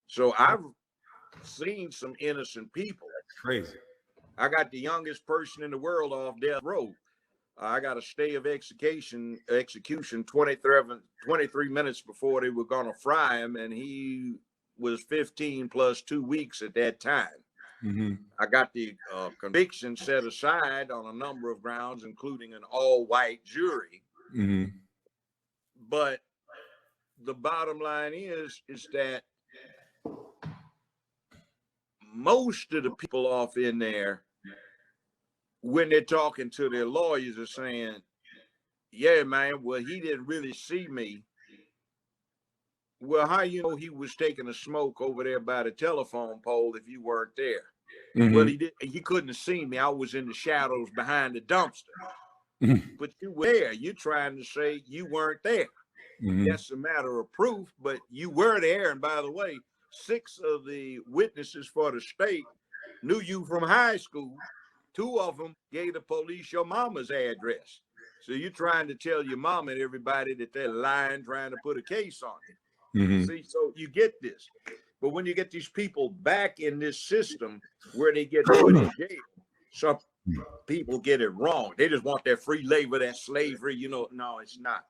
So I've seen some innocent people. That's crazy. I got the youngest person in the world off death row. I got a stay of execution 23 minutes before they were going to fry him, and he was 15 plus 2 weeks at that time. I got the conviction set aside on a number of grounds, including an all-white jury. But the bottom line is that most of the people off in there, when they're talking to their lawyers, are saying, yeah, man, well, he didn't really see me. Well, how you know he was taking a smoke over there by the telephone pole if you weren't there? Well, he couldn't have seen me. I was in the shadows behind the dumpster. But you were there. You're trying to say you weren't there. That's a matter of proof, but you were there. And by the way, 6 of the witnesses for the state knew you from high school. 2 of them gave the police your mama's address. So you're trying to tell your mom and everybody that they're lying, trying to put a case on it. See, so you get this. But when you get these people back in this system where they get put in jail, some people get it wrong. They just want that free labor, that slavery. You know, no, it's not.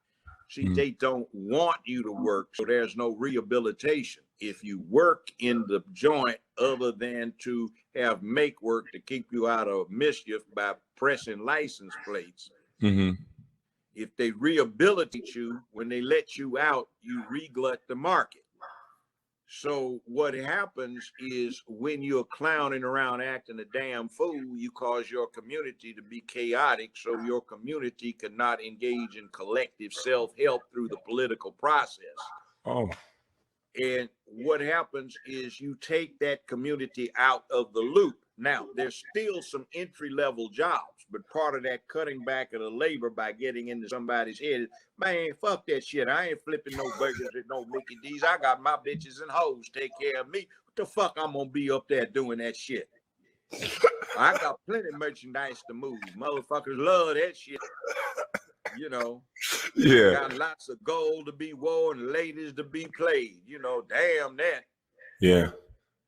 See, they don't want you to work, so there's no rehabilitation. If you work in the joint other than to have make work to keep you out of mischief by pressing license plates, if they rehabilitate you, when they let you out, you reglut the market. So what happens is when you're clowning around acting a damn fool, you cause your community to be chaotic, so your community cannot engage in collective self-help through the political process. And what happens is you take that community out of the loop. Now, there's still some entry-level jobs, but part of that cutting back of the labor by getting into somebody's head, man, fuck that shit. I ain't flipping no burgers at no Mickey D's. I got my bitches and hoes take care of me. What the fuck I'm gonna be up there doing that shit? I got plenty of merchandise to move. Motherfuckers love that shit. You know, got lots of gold to be worn and ladies to be played. You know, damn that.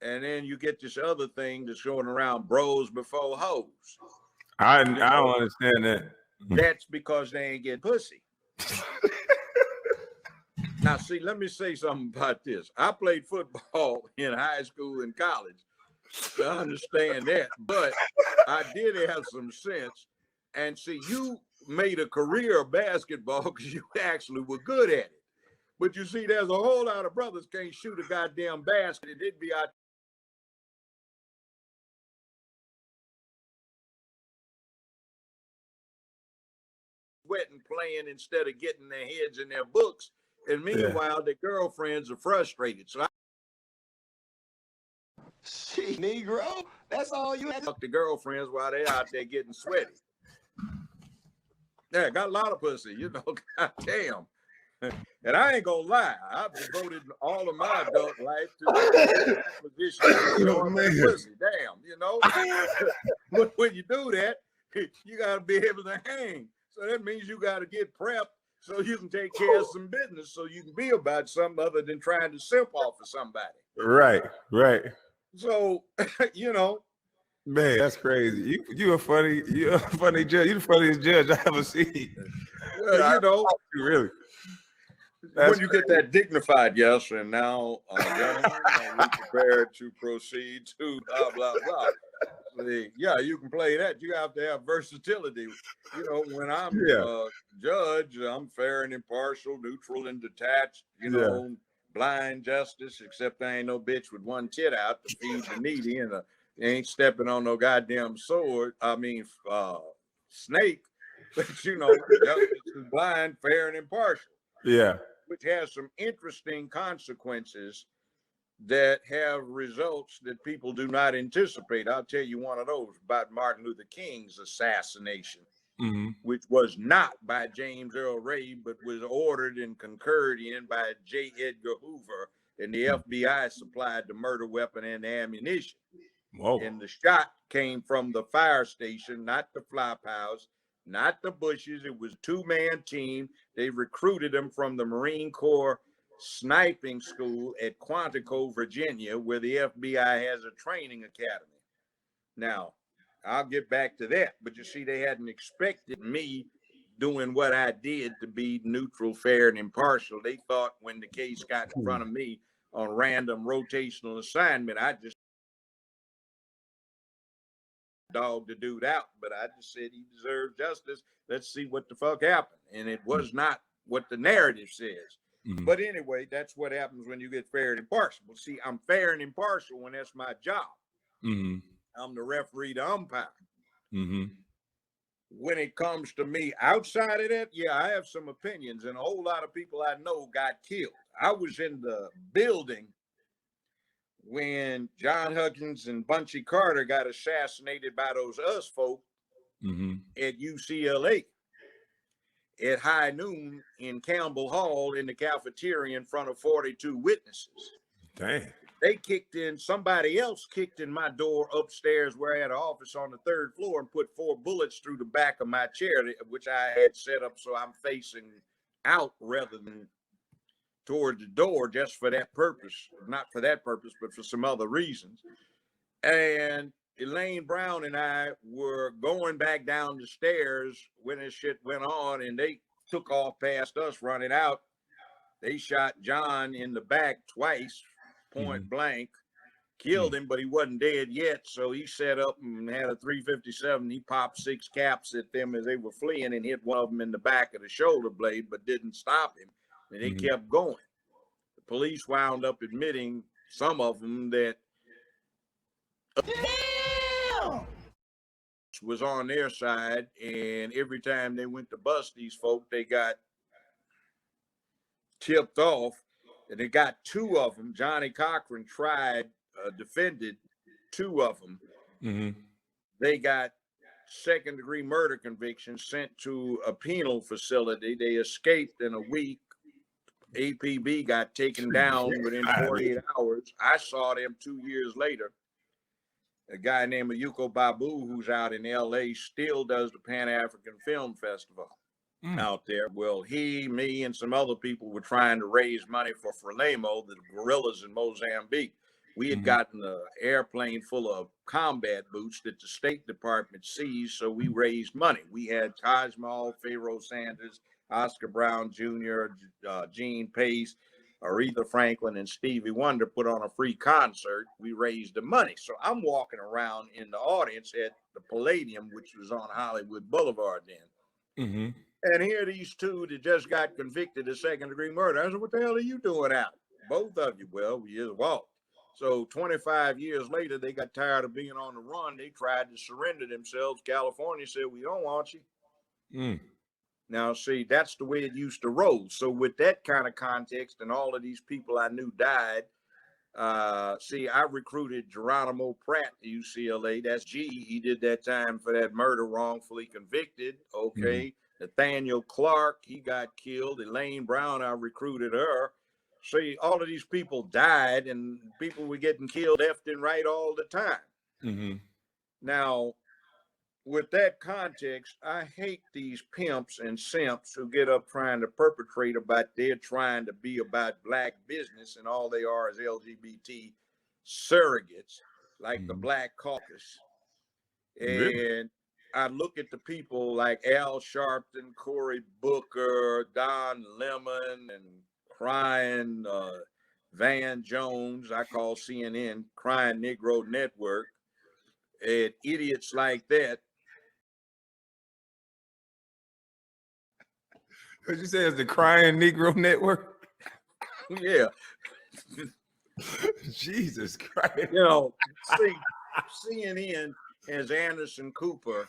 And then you get this other thing that's going around, bros before hoes. I don't understand that. That's because they ain't getting pussy. Now, see, let me say something about this. I played football in high school and college. So I understand that. But I did have some sense. And see, you made a career of basketball because you actually were good at it. But you see, there's a whole lot of brothers can't shoot a goddamn basket. It did be out sweating, playing instead of getting their heads in their books. And meanwhile, their girlfriends are frustrated. So She Negro. That's all you had. Fuck the girlfriends while they out there getting sweaty. Yeah, got a lot of pussy, you know. Goddamn. And I ain't gonna lie, I've devoted all of my adult life to the acquisition of pussy. Damn, you know. But when you do that, you gotta be able to hang. So that means you gotta get prepped so you can take care of some business, so you can be about something other than trying to simp off of somebody. Right. So, you know. Man, that's crazy. You're a funny judge. You're the funniest judge I ever seen. You know, really. When you get that dignified yes, and now, gentlemen, we prepared to proceed to blah, blah, blah. Yeah, you can play that. You have to have versatility. You know, when I'm judge, I'm fair and impartial, neutral and detached, you know, blind justice, except I ain't no bitch with one tit out to feed the needy and ain't stepping on no goddamn snake. But, you know, justice is blind, fair, and impartial. Yeah. Which has some interesting consequences that have results that people do not anticipate. I'll tell you one of those about Martin Luther King's assassination, which was not by James Earl Ray, but was ordered and concurred in by J. Edgar Hoover, and the FBI supplied the murder weapon and the ammunition. Whoa. And the shot came from the fire station, not the flop house, not the Bushes. It was a two-man team. They recruited them from the Marine Corps sniping school at Quantico, Virginia, where the FBI has a training academy. Now, I'll get back to that, but you see, they hadn't expected me doing what I did to be neutral, fair, and impartial. They thought when the case got in front of me on random rotational assignment, I just dog the dude out, but I just said he deserved justice. Let's see what the fuck happened. And it was not what the narrative says. But anyway, that's what happens when you get fair and impartial. Well, see, I'm fair and impartial when that's my job. I'm the referee, the umpire. When it comes to me outside of that, yeah, I have some opinions, and a whole lot of people I know got killed. I was in the building when John Huggins and Bunchy Carter got assassinated by those us folk at UCLA at high noon in Campbell Hall in the cafeteria in front of 42 witnesses. Dang. They somebody else kicked in my door upstairs where I had an office on the third floor and put 4 bullets through the back of my chair, which I had set up so I'm facing out rather than toward the door, just for that purpose. Not for that purpose, but for some other reasons. And Elaine Brown and I were going back down the stairs when this shit went on, and they took off past us running out. They shot John in the back twice, point blank, killed him, but he wasn't dead yet. So he set up and had a .357. He popped 6 caps at them as they were fleeing and hit one of them in the back of the shoulder blade, but didn't stop him. And they kept going. The police wound up admitting, some of them, that was on their side, and every time they went to bust these folk, they got tipped off, and they got 2 of them. Johnny Cochran defended 2 of them. They got second-degree murder convictions, sent to a penal facility. They escaped in a week. APB got taken down within 48 hours. I saw them 2 years later. A guy named Yuko Babu, who's out in LA, still does the Pan-African Film Festival out there. Well, he, me, and some other people were trying to raise money for Frelimo, the guerrillas in Mozambique. We had gotten an airplane full of combat boots that the State Department seized, so we raised money. We had Taj Mahal, Pharaoh Sanders, Oscar Brown Jr., Gene Pace, Aretha Franklin, and Stevie Wonder put on a free concert. We raised the money. So I'm walking around in the audience at the Palladium, which was on Hollywood Boulevard then. And here are these 2 that just got convicted of second-degree murder. I said, what the hell are you doing out? Both of you. Well, we just walked. So 25 years later, they got tired of being on the run. They tried to surrender themselves. California said, we don't want you. Now, see, that's the way it used to roll. So with that kind of context and all of these people I knew died, See, I recruited Geronimo Pratt to UCLA. That's G. He did that time for that murder, wrongfully convicted. Okay. Nathaniel Clark, he got killed. Elaine Brown, I recruited her. See, all of these people died, and people were getting killed left and right all the time. Now, with that context, I hate these pimps and simps who get up trying to perpetrate about they're trying to be about black business, and all they are is LGBT surrogates, like the Black Caucus. And I look at the people like Al Sharpton, Cory Booker, Don Lemon, and crying Van Jones, I call CNN Crying Negro Network, and idiots like that. What you say is the Crying Negro Network? Yeah. Jesus Christ. You know, see, CNN has Anderson Cooper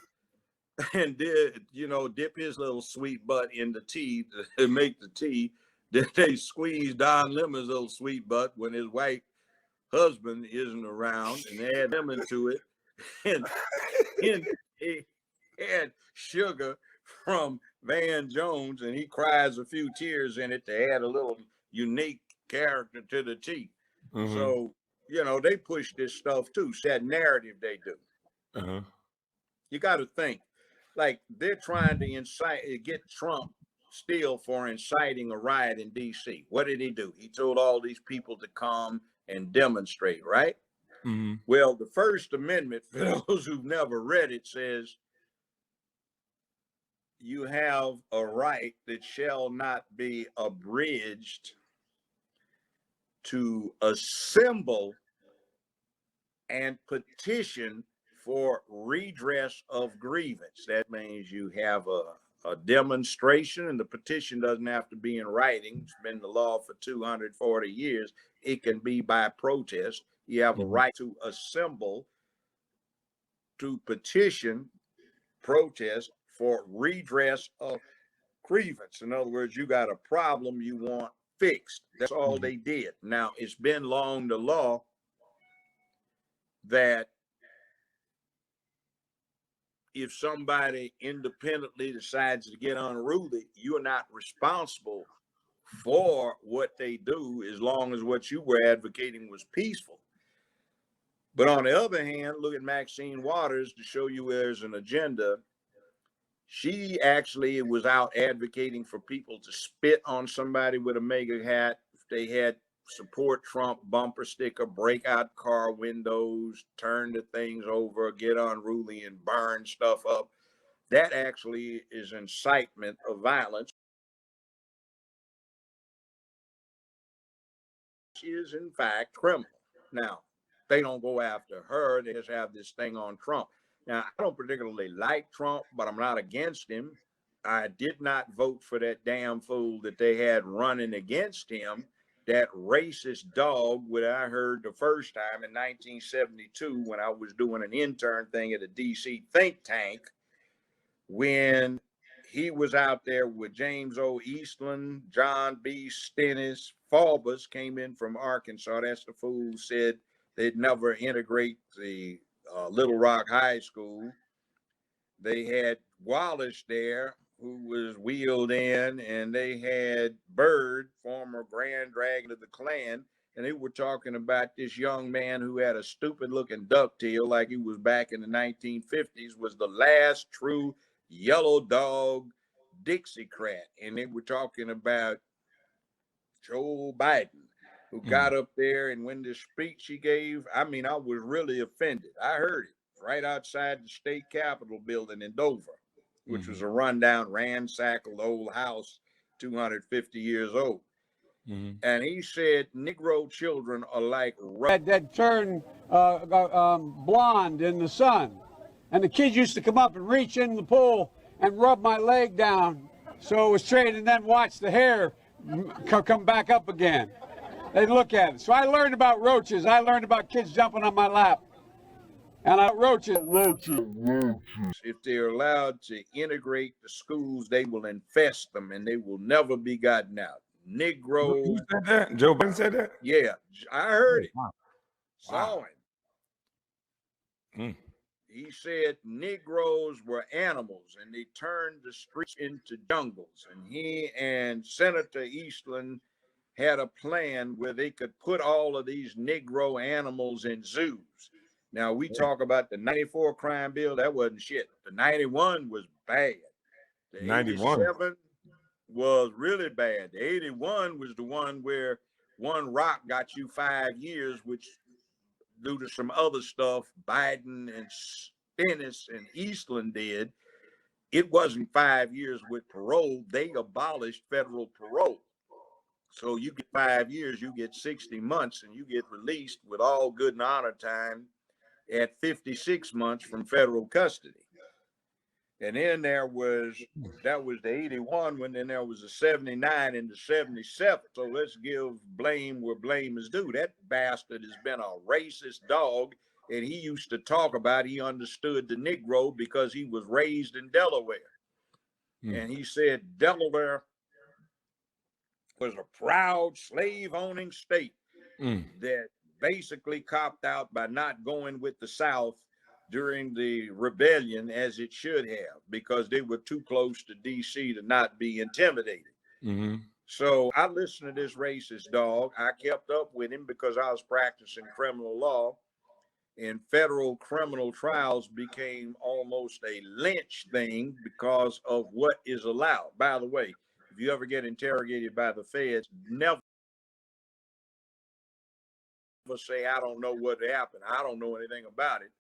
and dip his little sweet butt in the tea to make the tea. Then they squeeze Don Lemon's little sweet butt when his white husband isn't around, and add him into it. And he had sugar from Van Jones, and he cries a few tears in it to add a little unique character to the tea. So, they push this stuff too. It's that narrative they do. You got to think, like, they're trying to get Trump still for inciting a riot in D.C. What did he do? He told all these people to come and demonstrate, right? Well, the First Amendment, for those who've never read it, says you have a right that shall not be abridged to assemble and petition for redress of grievance. That means you have a demonstration, and the petition doesn't have to be in writing. It's been the law for 240 years. It can be by protest. You have a right to assemble, to petition, protest for redress of grievance. In other words, you got a problem you want fixed. That's all they did. Now, it's been long the law that if somebody independently decides to get unruly, you're not responsible for what they do as long as what you were advocating was peaceful. But on the other hand, look at Maxine Waters to show you there's an agenda. She actually was out advocating for people to spit on somebody with a MAGA hat if they had support Trump bumper sticker, break out car windows, turn the things over, get unruly and burn stuff up. That actually is incitement of violence. She is in fact criminal. Now, they don't go after her. They just have this thing on Trump. Now, I don't particularly like Trump, but I'm not against him. I did not vote for that damn fool that they had running against him, that racist dog, what I heard the first time in 1972 when I was doing an intern thing at a DC think tank, when he was out there with James O. Eastland, John B. Stennis, Faubus came in from Arkansas. That's the fool who said they'd never integrate the Little Rock High School. They had Wallace there, who was wheeled in, and they had Byrd, former Grand Dragon of the Klan, and they were talking about this young man who had a stupid looking ducktail like he was back in the 1950s, was the last true yellow dog Dixiecrat. And they were talking about Joe Biden, who got up there, and when the speech he gave, I mean, I was really offended. I heard it right outside the state capitol building in Dover, which was a rundown, ransackled old house, 250 years old. And he said, Negro children are like that turn blonde in the sun. And the kids used to come up and reach in the pool and rub my leg down so it was straight, and then watch the hair come back up again. They'd look at it. So I learned about roaches. I learned about kids jumping on my lap. And roaches. If they're allowed to integrate the schools, they will infest them and they will never be gotten out. Negro. Who said that? Joe Biden said that? Yeah, I heard it. Wow. Saw him. He said Negroes were animals and they turned the streets into jungles. And he and Senator Eastland had a plan where they could put all of these Negro animals in zoos. Now, we talk about the 94 crime bill. That wasn't shit. The 91 was bad. The 91 87 was really bad. The 81 was the one where one rock got you 5 years, which due to some other stuff Biden and Stennis and Eastland did, it wasn't 5 years with parole. They abolished federal parole. So you get 5 years, you get 60 months, and you get released with all good and honor time at 56 months from federal custody. And then that was the 81 one, then there was the 79 and the 77. So let's give blame where blame is due. That bastard has been a racist dog, and he used to talk about he understood the Negro because he was raised in Delaware. And he said Delaware was a proud slave-owning state that basically copped out by not going with the South during the rebellion as it should have, because they were too close to DC to not be intimidated. So I listened to this racist dog. I kept up with him because I was practicing criminal law, and federal criminal trials became almost a lynch thing because of what is allowed. By the way, if you ever get interrogated by the feds, never say, I don't know what happened. I don't know anything about it.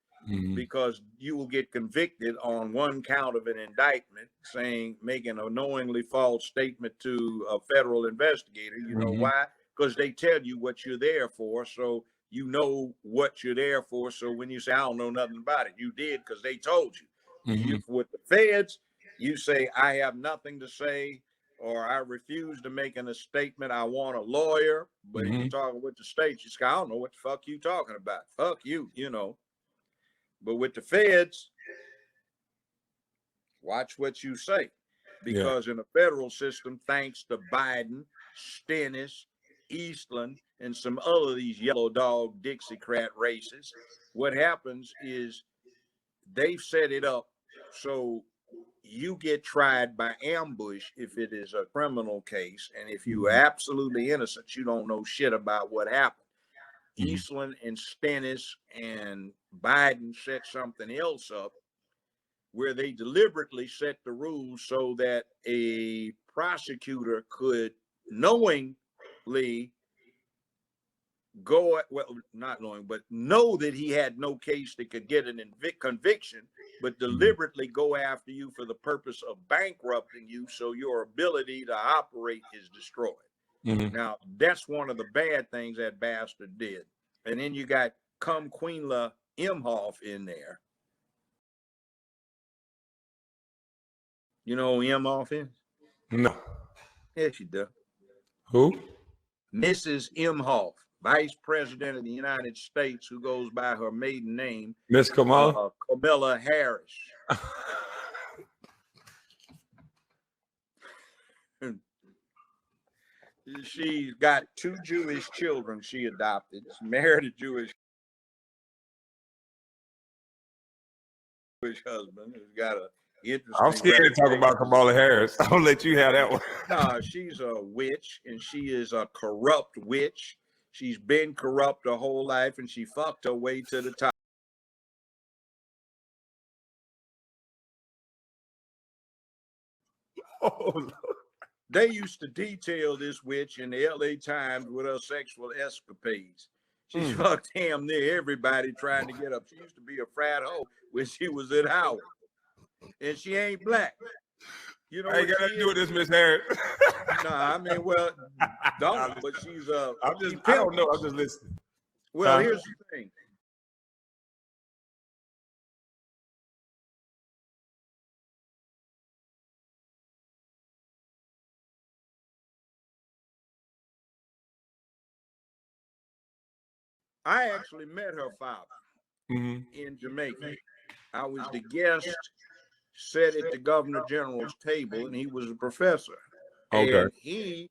Because you will get convicted on one count of an indictment making a knowingly false statement to a federal investigator. You know why? Because they tell you what you're there for. So you know what you're there for. So when you say, I don't know nothing about it, you did because they told you. With the feds, you say, I have nothing to say, or I refuse to make a statement. I want a lawyer. But if you're talking with the state, you say, I don't know what the fuck you talking about. Fuck you, you know. But with the feds, watch what you say, because in the federal system, thanks to Biden, Stennis, Eastland, and some other of these yellow dog Dixiecrat races, what happens is they've set it up so you get tried by ambush if it is a criminal case, and if you are absolutely innocent, you don't know shit about what happened. Eastland and Stennis and Biden set something else up where they deliberately set the rules so that a prosecutor could knowingly not knowing, but know that he had no case that could get an conviction, but deliberately go after you for the purpose of bankrupting you so your ability to operate is destroyed. Now, that's one of the bad things that bastard did. And then you got Queenla Imhoff in there. You know who Imhoff is? No. Yes, you do. Who? Mrs. Imhoff, Vice President of the United States, who goes by her maiden name, Miss Kamala? Kamala Harris. She's got 2 Jewish children she adopted. She married a Jewish husband who's got a interesting. I'm scared to talk about Kamala Harris. I'll let you have that one. No, she's a witch, and she is a corrupt witch. She's been corrupt her whole life, and she fucked her way to the top. Oh, Lord. They used to detail this witch in the LA Times with her sexual escapades. She fucked damn near everybody trying to get up. She used to be a frat hoe when she was at Howard. And she ain't black. You know, I ain't got nothing to do with this, Miss Harris. Nah, I mean, well, don't, but she's I don't know. I'm just listening. Well, here's the thing. I actually met her father in Jamaica. I was the guest, sat at the governor general's table, and he was a professor. Okay. And he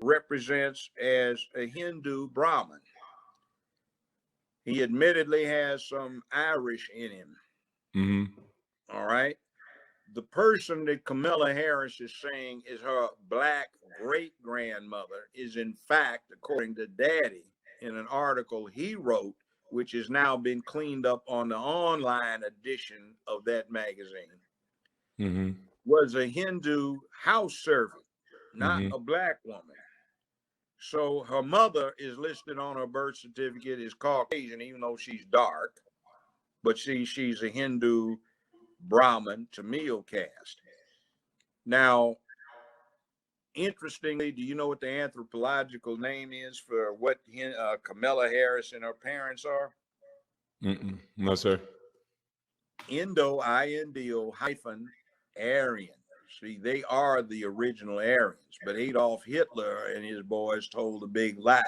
represents as a Hindu Brahmin. He admittedly has some Irish in him. Mm-hmm. All right. The person that Kamala Harris is saying is her black great-grandmother is, in fact, according to Daddy, in an article he wrote, which has now been cleaned up on the online edition of that magazine, was a Hindu house servant, not a black woman. So her mother is listed on her birth certificate as Caucasian, even though she's dark, but she's a Hindu Brahmin Tamil caste. Now, interestingly, do you know what the anthropological name is for what Kamala Harris and her parents are? No, sir. Indo hyphen Aryan. See, they are the original Aryans, but Adolf Hitler and his boys told a big lie.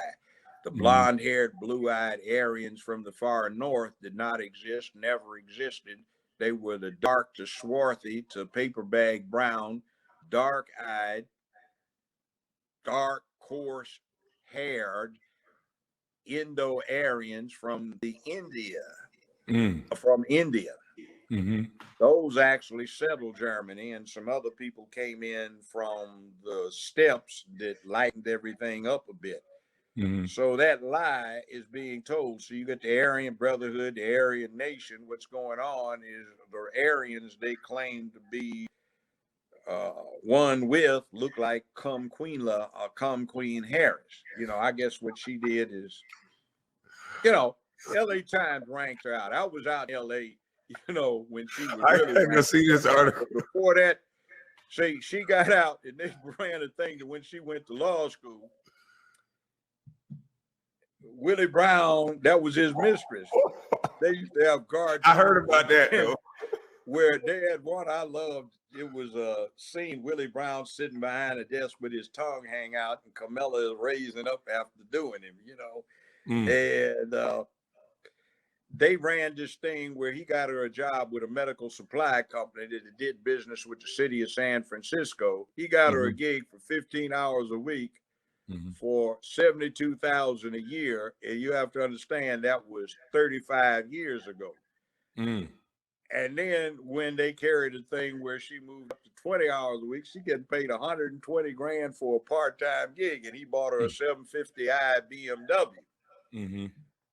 The blonde-haired, blue-eyed Aryans from the far north did not exist, never existed. They were the dark to swarthy to paper bag brown, dark-eyed, dark, coarse-haired Indo-Aryans from India. Those actually settled Germany, and some other people came in from the steppes that lightened everything up a bit. So that lie is being told. So you get the Aryan Brotherhood, the Aryan Nation. What's going on is the Aryans they claim to be one with look like Queen Harris. You know, I guess what she did is, you know, LA Times ranked her out. I was out in LA, you know, when she was really I see this article. Before that, see, she got out and they ran a thing that when she went to law school, Willie Brown, that was his mistress. They used to have guards. I heard about that, though. Where they had one I loved. It was a scene, Willie Brown sitting behind a desk with his tongue hang out, and Camilla is raising up after doing him, you know. And they ran this thing where he got her a job with a medical supply company that did business with the city of San Francisco. He got her a gig for 15 hours a week for $72,000 a year. And you have to understand that was 35 years ago. And then when they carried a thing where she moved up to 20 hours a week, she getting paid $120,000 for a part-time gig, and he bought her a 750i BMW.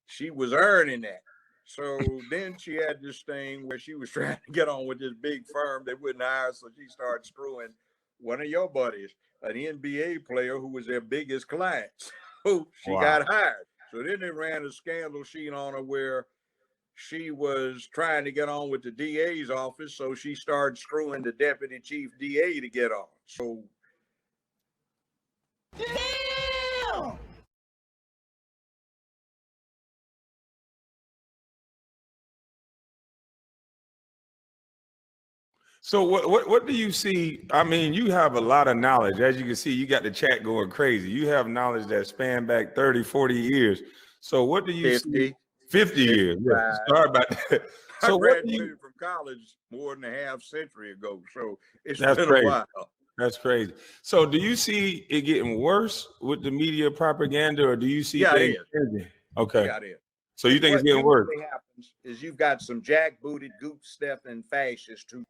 She was earning that. So then she had this thing where she was trying to get on with this big firm they wouldn't hire, so she started screwing one of your buddies, an NBA player who was their biggest client. So she got hired. So then they ran a scandal sheet on her where she was trying to get on with the DA's office, so she started screwing the deputy chief DA to get on. So damn! So what do you see? I mean, you have a lot of knowledge. As you can see, you got the chat going crazy. You have knowledge that span back 30, 40 years. So what do you see? 50 years. Yeah. Sorry about that. So I graduated from college more than a half century ago. So it's been crazy. A while. That's crazy. So do you see it getting worse with the media propaganda, or do you see things changing? Okay. Yeah, it is. So you think it's getting worse? What happens is you've got some jackbooted, goop-stepping fascists who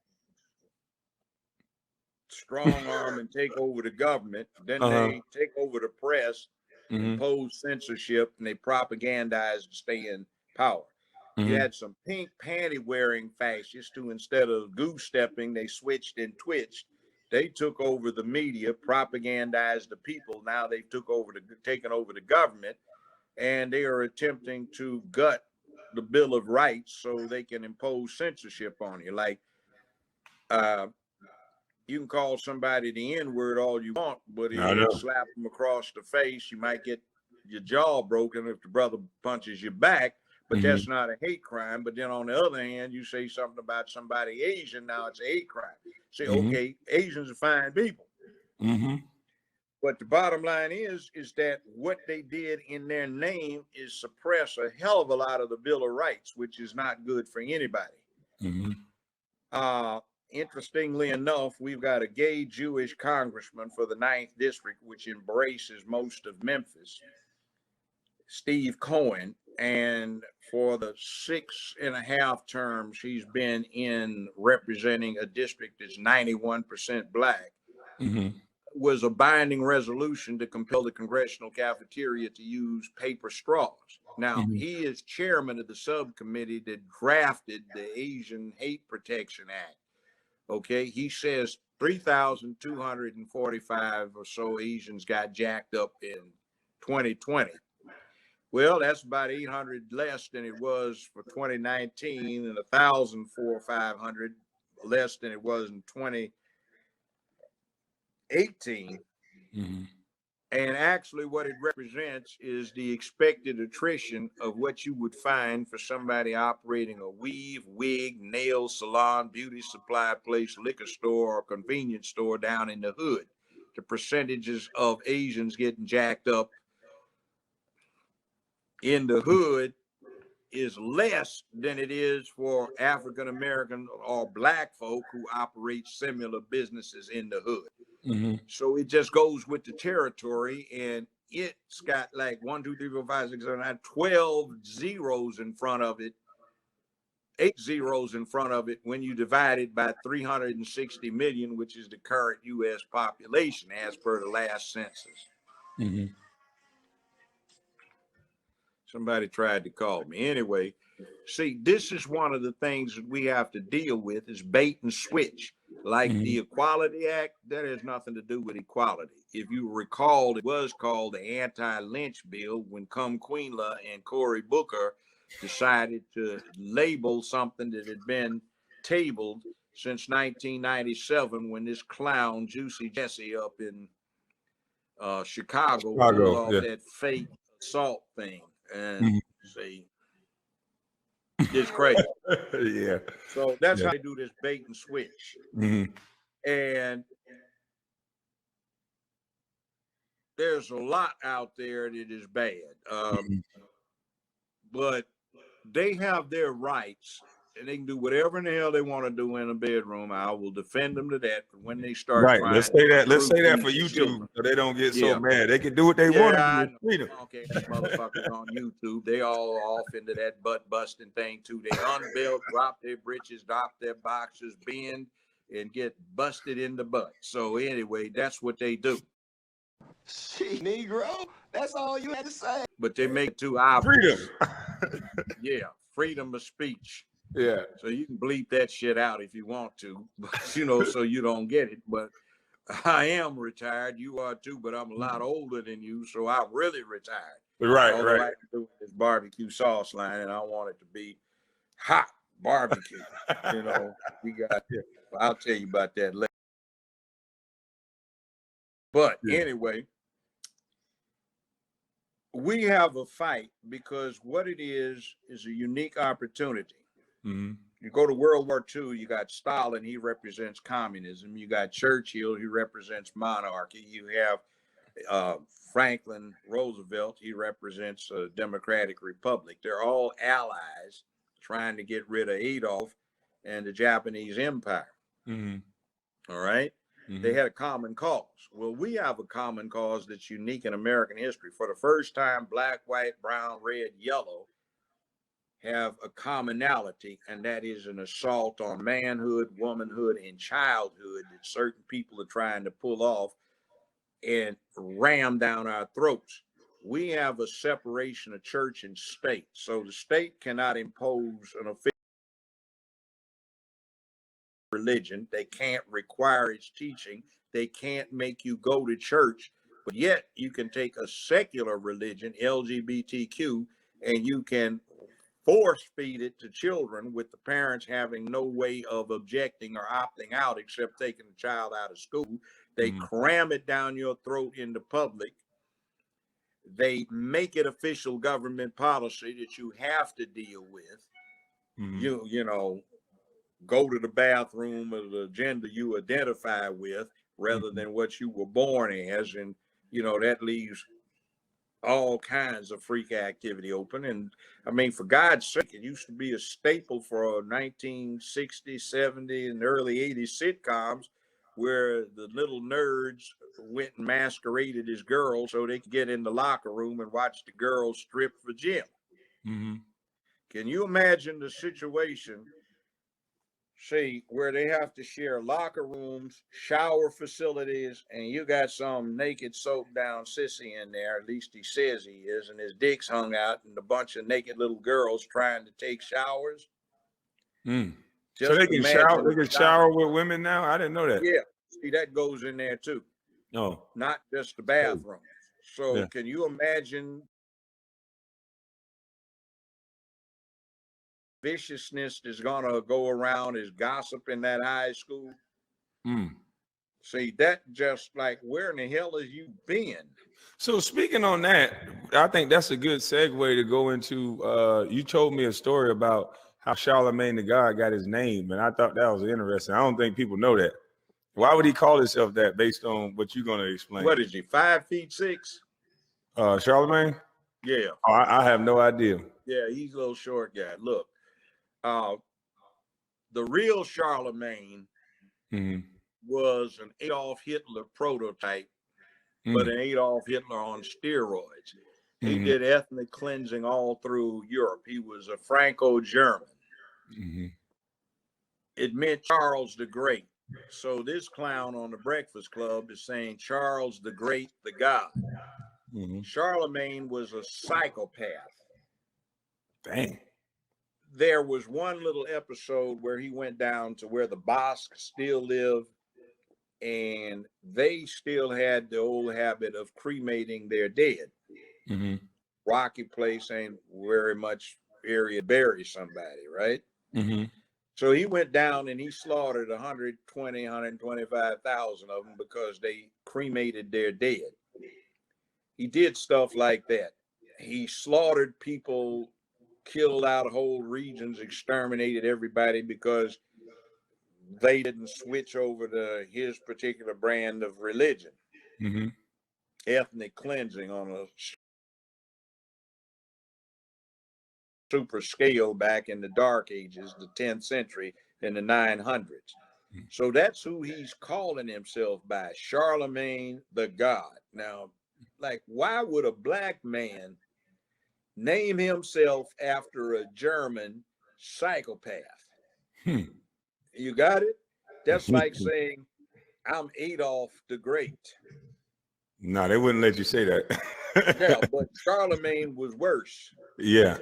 strong arm and take over the government. Then they take over the press, impose censorship, and they propagandize to stay in power. You had some pink panty-wearing fascists who, instead of goose-stepping, they switched and twitched. They took over the media, propagandized the people. Now they've taken over the government, and they are attempting to gut the Bill of Rights so they can impose censorship on you. Like, you can call somebody the N-word all you want, but if you slap them across the face, you might get your jaw broken if the brother punches you back. But that's not a hate crime. But then on the other hand, you say something about somebody Asian, now it's a hate crime. Say, okay, Asians are fine people. But the bottom line is that what they did in their name is suppress a hell of a lot of the Bill of Rights, which is not good for anybody. interestingly enough, we've got a gay Jewish congressman for the 9th district, which embraces most of Memphis, Steve Cohen. And for the 6.5 terms he's been in representing a district that's 91% black, was a binding resolution to compel the congressional cafeteria to use paper straws. Now, he is chairman of the subcommittee that drafted the Asian Hate Protection Act. Okay, he says 3,245 or so Asians got jacked up in 2020. Well, that's about 800 less than it was for 2019 and 1,400 or 500 less than it was in 2018. And actually what it represents is the expected attrition of what you would find for somebody operating a weave, wig, nail salon, beauty supply place, liquor store, or convenience store down in the hood. The percentages of Asians getting jacked up in the hood is less than it is for African American or black folk who operate similar businesses in the hood. So it just goes with the territory, and it's got like 1, 2, 3, 4, 5, 6, 7, 8, 12 zeros in front of it, 8 zeros in front of it when you divide it by 360 million, which is the current U.S. population as per the last census. Somebody tried to call me. Anyway, see, this is one of the things that we have to deal with is bait and switch. Like the Equality Act, that has nothing to do with equality. If you recall, it was called the Anti-Lynch Bill when Kwame and Cory Booker decided to label something that had been tabled since 1997 when this clown, Juicy Jesse, up in Chicago pulled off that fake assault thing. And see, it's crazy. So that's how they do this bait and switch. And there's a lot out there that is bad. But they have their rights and they can do whatever in the hell they want to do in a bedroom. I will defend them to that. But when they start let's say that for YouTube so they don't get so mad. They can do what they want to do. Freedom. Okay, motherfuckers on YouTube, they all off into that butt busting thing too. They unbelt, drop their britches, drop their boxers, bend, and get busted in the butt. So anyway, that's what they do. Gee, Negro, that's all you had to say. But they make it too obvious. Freedom. Freedom of speech. Yeah. So you can bleep that shit out if you want to, but so you don't get it. But I am retired. You are too, but I'm a lot older than you, so I'm really retired. Right. All I can do is barbecue sauce line, and I want it to be hot barbecue. We got. I'll tell you about that later. But anyway, we have a fight because what it is a unique opportunity. You go to World War II, you got Stalin, he represents communism. You got Churchill, he represents monarchy. You have Franklin Roosevelt, he represents a democratic republic. They're all allies trying to get rid of Adolf and the Japanese Empire. All right? They had a common cause. Well, we have a common cause that's unique in American history. For the first time, black, white, brown, red, yellow have a commonality, and that is an assault on manhood, womanhood, and childhood that certain people are trying to pull off and ram down our throats. We have a separation of church and state. So the state cannot impose an official religion. They can't require its teaching. They can't make you go to church, but yet you can take a secular religion, LGBTQ, and you can force feed it to children with the parents having no way of objecting or opting out except taking the child out of school. They cram it down your throat in the public. They make it official government policy that you have to deal with. Go to the bathroom of the gender you identify with rather than what you were born as. And, that leaves all kinds of freak activity open. And I mean, for God's sake, it used to be a staple for 1960s, 70s, and early 80s sitcoms where the little nerds went and masqueraded as girls so they could get in the locker room and watch the girls strip for Jim. Mm-hmm. Can you imagine the situation, say, where they have to share locker rooms, shower facilities, and you got some naked, soaked down sissy in there, at least he says he is, and his dick's hung out, and a bunch of naked little girls trying to take showers? So they can shower. They can shower with women now. I didn't know that. Yeah, see, that goes in there too. Oh, not just the bathroom. So yeah. Can you imagine viciousness is gonna go around as gossip in that high school? See, that just like, where in the hell have you been? So speaking on that, I think that's a good segue to go into. You told me a story about how Charlemagne the God got his name, and I thought that was interesting. I don't think people know that. Why would he call himself that based on what you're going to explain? What is he, 5'6"? Charlemagne? Yeah. Oh, I have no idea. Yeah, he's a little short guy. Look, the real Charlemagne was an Adolf Hitler prototype, but an Adolf Hitler on steroids. He did ethnic cleansing all through Europe. He was a Franco-German. It meant Charles the Great. So this clown on the Breakfast Club is saying Charles the Great, the God. Charlemagne was a psychopath. Dang. There was one little episode where he went down to where the Basques still live, and they still had the old habit of cremating their dead. Rocky place ain't very much area to bury somebody, right? So he went down and he slaughtered 120, 125,000 of them because they cremated their dead. He did stuff like that. He slaughtered people, killed out whole regions, exterminated everybody because they didn't switch over to his particular brand of religion. Ethnic cleansing on a super scale back in the Dark Ages, the 10th century, in the 900s. So that's who he's calling himself by, Charlemagne the God. Now, like, why would a black man name himself after a German psychopath? You got it? That's like saying, I'm Adolf the Great. No, they wouldn't let you say that. Yeah, but Charlemagne was worse. Yeah.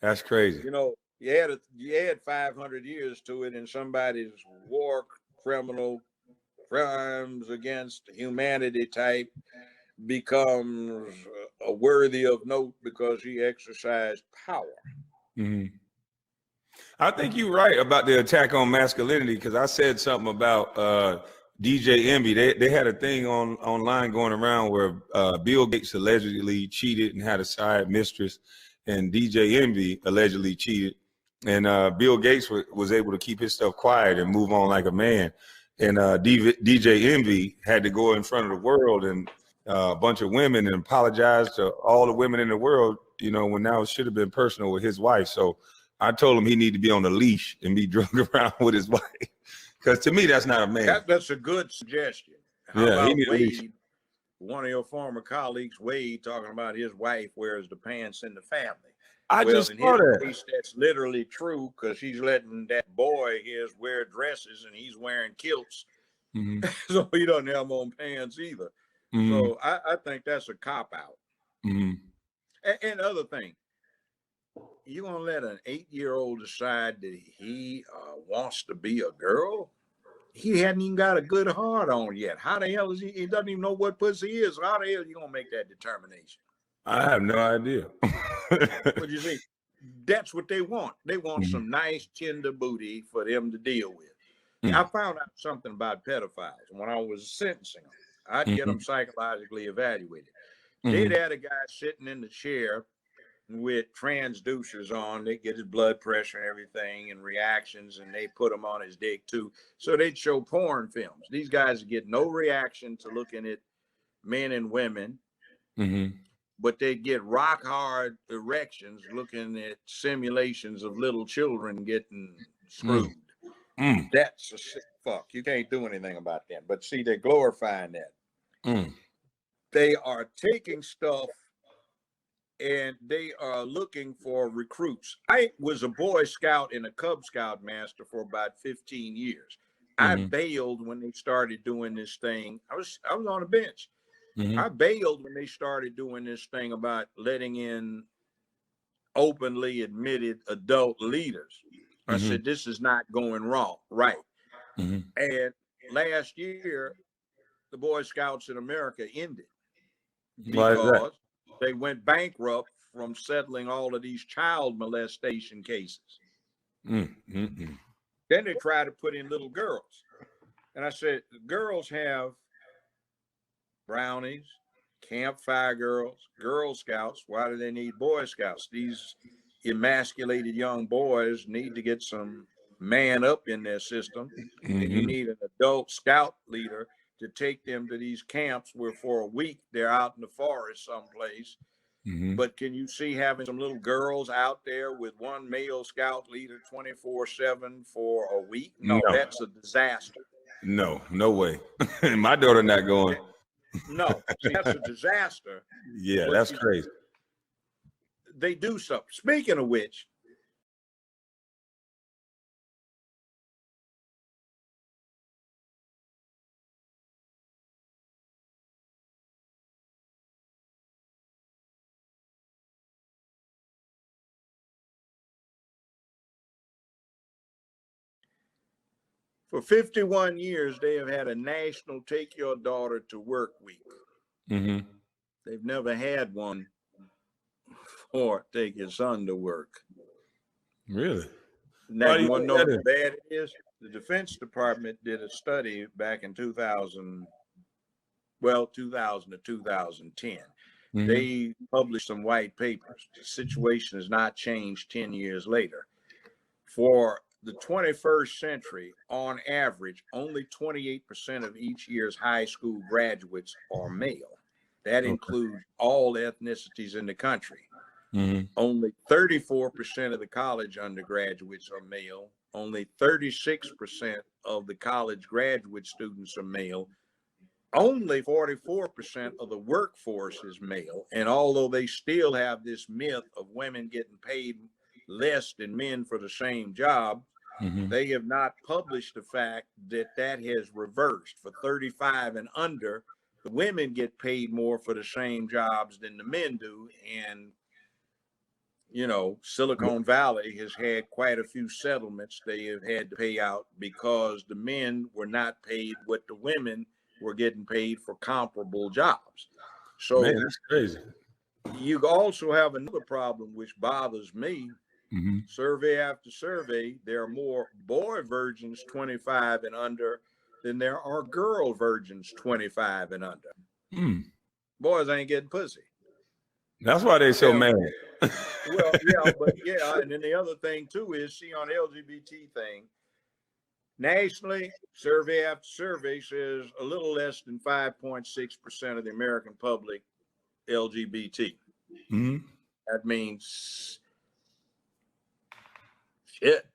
That's crazy. You know, you had 500 years to it, and somebody's war criminal crimes against humanity type becomes worthy of note because he exercised power. I think you're right about the attack on masculinity, because I said something about DJ Envy. They had a thing online going around where Bill Gates allegedly cheated and had a side mistress, and DJ Envy allegedly cheated, and Bill Gates was able to keep his stuff quiet and move on like a man, and DJ Envy had to go in front of the world and a bunch of women and apologize to all the women in the world, you know, when now it should have been personal with his wife. So I told him he needed to be on the leash and be drug around with his wife, because to me that's not a man. That's a good suggestion. How Yeah, about Wade, one of your former colleagues, Wade, talking about his wife wears the pants in the family? I just saw that. Case, that's literally true, because she's letting that boy his wear dresses and he's wearing kilts. So he doesn't have on pants either. So I think that's a cop-out. And other thing, you gonna let an 8-year-old decide that he wants to be a girl? He hadn't even got a good heart on yet. How the hell is he? He doesn't even know what pussy is. How the hell are you gonna make that determination? I have no idea. What you see? That's what they want. They want some nice tender booty for them to deal with. I found out something about pedophiles when I was sentencing them. I'd get them psychologically evaluated. They'd had a guy sitting in the chair with transducers on. They get his blood pressure and everything and reactions, and they put him on his dick too. So they'd show porn films. These guys get no reaction to looking at men and women. but they get rock hard erections looking at simulations of little children getting screwed. That's a sick fuck. You can't do anything about that. But see, they're glorifying that. They are taking stuff and they are looking for recruits. I was a Boy Scout and a Cub Scout master for about 15 years. I bailed when they started doing this thing. I was on a bench. I bailed when they started doing this thing about letting in openly admitted adult leaders. I said, this is not going wrong, right? And last year, the Boy Scouts in America ended because they went bankrupt from settling all of these child molestation cases. Then they tried to put in little girls. And I said, girls have brownies, campfire girls, Girl Scouts. Why do they need Boy Scouts? These emasculated young boys need to get some man up in their system. And you need an adult scout leader to take them to these camps where for a week they're out in the forest someplace. But can you see having some little girls out there with one male scout leader 24/7 for a week? No, that's a disaster. No way. My daughter not going. No, see, that's a disaster. Yeah, that's crazy. They do something. Speaking of which, for 51 years, they have had a national Take Your Daughter to Work Week. They've never had one for Take Your Son to Work. Really? Now, you want to know how bad it is? The Defense Department did a study back in 2000 to 2010. They published some white papers. The situation has not changed 10 years later. For the 21st century, on average, only 28% of each year's high school graduates are male. That includes all ethnicities in the country. Only 34% of the college undergraduates are male. Only 36% of the college graduate students are male. Only 44% of the workforce is male. And although they still have this myth of women getting paid less than men for the same job, they have not published the fact that that has reversed. For 35 and under, the women get paid more for the same jobs than the men do. And, you know, Silicon Valley has had quite a few settlements they have had to pay out because the men were not paid what the women were getting paid for comparable jobs. So man, that's crazy. You also have another problem which bothers me. Survey after survey, there are more boy virgins 25 and under than there are girl virgins 25 and under. Boys ain't getting pussy. That's why they so mad. Well, yeah, but yeah, and then the other thing too is, see, on the LGBT thing, nationally, survey after survey says a little less than 5.6% of the American public LGBT. That means shit.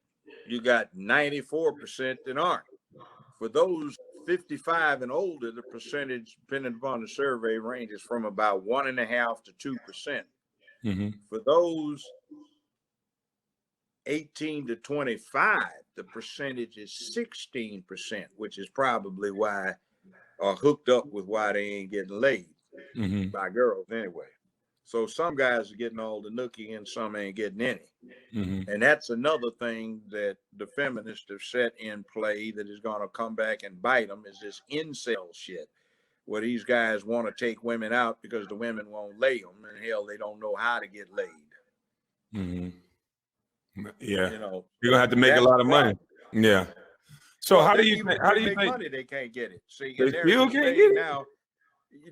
You got 94% that aren't. For those 55 and older, the percentage, depending upon the survey, ranges from about 1.5% to 2%. For those 18 to 25, the percentage is 16%, which is probably why, or hooked up with why they ain't getting laid by girls anyway. So some guys are getting all the nookie and some ain't getting any. And that's another thing that the feminists have set in play that is going to come back and bite them, is this incel shit, where these guys want to take women out because the women won't lay them, and hell, they don't know how to get laid. Yeah, you know, you're gonna have to make a lot of money. Yeah. So well, how do you think? How do you think? Money, they can't get it. See, They still can't get it now.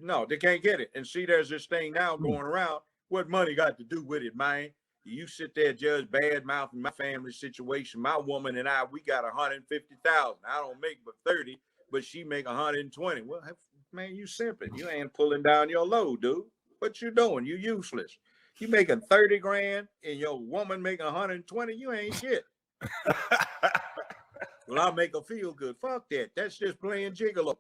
No, they can't get it. And see, there's this thing now going around. What money got to do with it, man? You sit there, judge, bad mouthing my family situation. My woman and I, we got 150,000. I don't make but 30, but she make 120. Well, man, you simping. You ain't pulling down your load, dude. What you doing? You useless. You making 30 grand and your woman making 120. You ain't shit. Well, I'll make her feel good. Fuck that. That's just playing gigolo.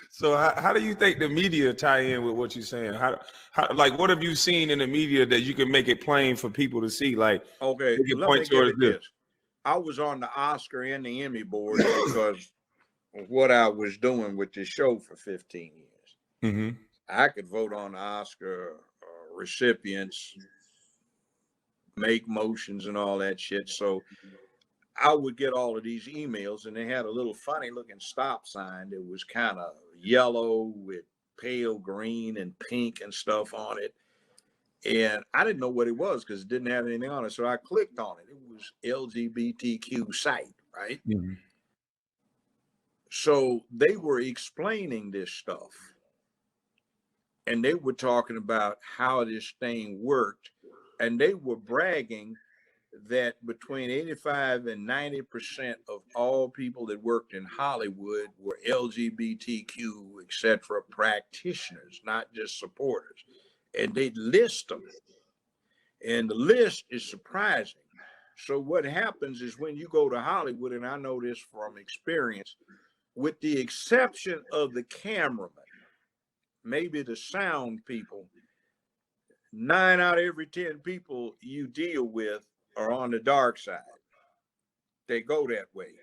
So how do you think the media tie in with what you're saying? How like what have you seen in the media that you can make it plain for people to see? Like, okay, let me give it this. I was on the Oscar and the Emmy board because of what I was doing with this show for 15 years. Mm-hmm. I could vote on the Oscar recipients, make motions and all that shit. So I would get all of these emails, and they had a little funny looking stop sign that was kind of yellow with pale green and pink and stuff on it. And I didn't know what it was because it didn't have anything on it. So I clicked on it. It was LGBTQ site, right? Mm-hmm. So they were explaining this stuff. And they were talking about how this thing worked. And they were bragging that between 85 and 90% of all people that worked in Hollywood were LGBTQ, etc. practitioners, not just supporters. And they list them. And the list is surprising. So what happens is when you go to Hollywood, and I know this from experience, with the exception of the cameraman, maybe the sound people, 9 out of every 10 people you deal with are on the dark side. They go that way.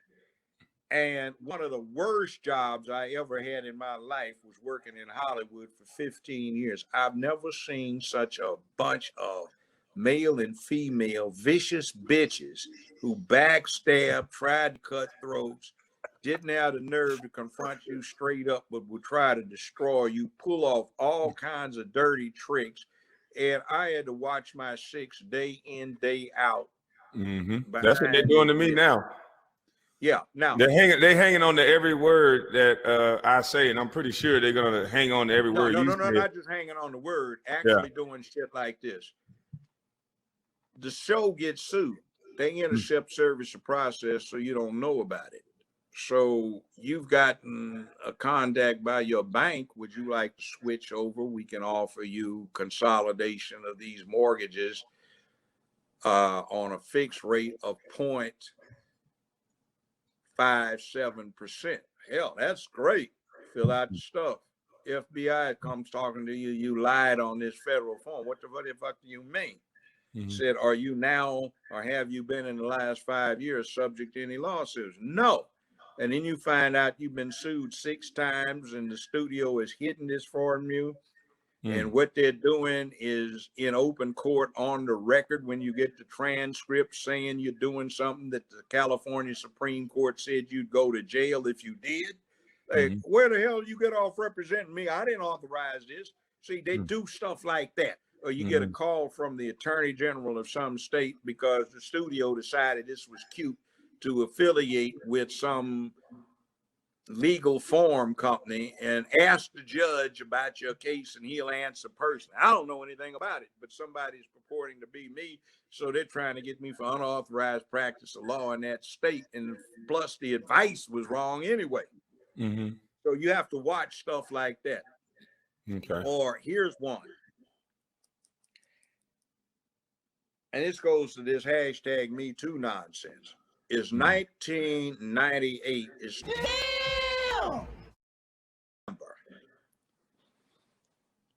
And one of the worst jobs I ever had in my life was working in Hollywood for 15 years. I've never seen such a bunch of male and female vicious bitches who backstab, tried to cut throats, didn't have the nerve to confront you straight up, but would try to destroy you, pull off all kinds of dirty tricks. And I had to watch my 6 day in, day out. Mm-hmm. That's what they're doing to me now. Yeah. Now they're hanging on to every word that I say, and I'm pretty sure they're gonna hang on to every word. No, not just hanging on the word, actually doing shit like this. The show gets sued. They intercept service of process, so you don't know about it. So you've gotten a contact by your bank. Would you like to switch over? We can offer you consolidation of these mortgages on a fixed rate of 0.57%. Hell, that's great. Fill out the stuff. FBI comes talking to you. You lied on this federal form. What the fuck do you mean? Mm-hmm. Said, are you now or have you been in the last 5 years subject to any lawsuits? No. And then you find out you've been sued 6 times and the studio is hidden this from you. And what they're doing is in open court on the record when you get the transcript saying you're doing something that the California Supreme Court said you'd go to jail if you did. Like, where the hell you get off representing me? I didn't authorize this. See, they do stuff like that. Or you get a call from the attorney general of some state because the studio decided this was cute to affiliate with some legal form company and ask the judge about your case and he'll answer personally. I don't know anything about it, but somebody's purporting to be me. So they're trying to get me for unauthorized practice of law in that state. And plus the advice was wrong anyway. Mm-hmm. So you have to watch stuff like that. Okay. Or here's one. And this goes to this hashtag Me Too nonsense. Is 1998 is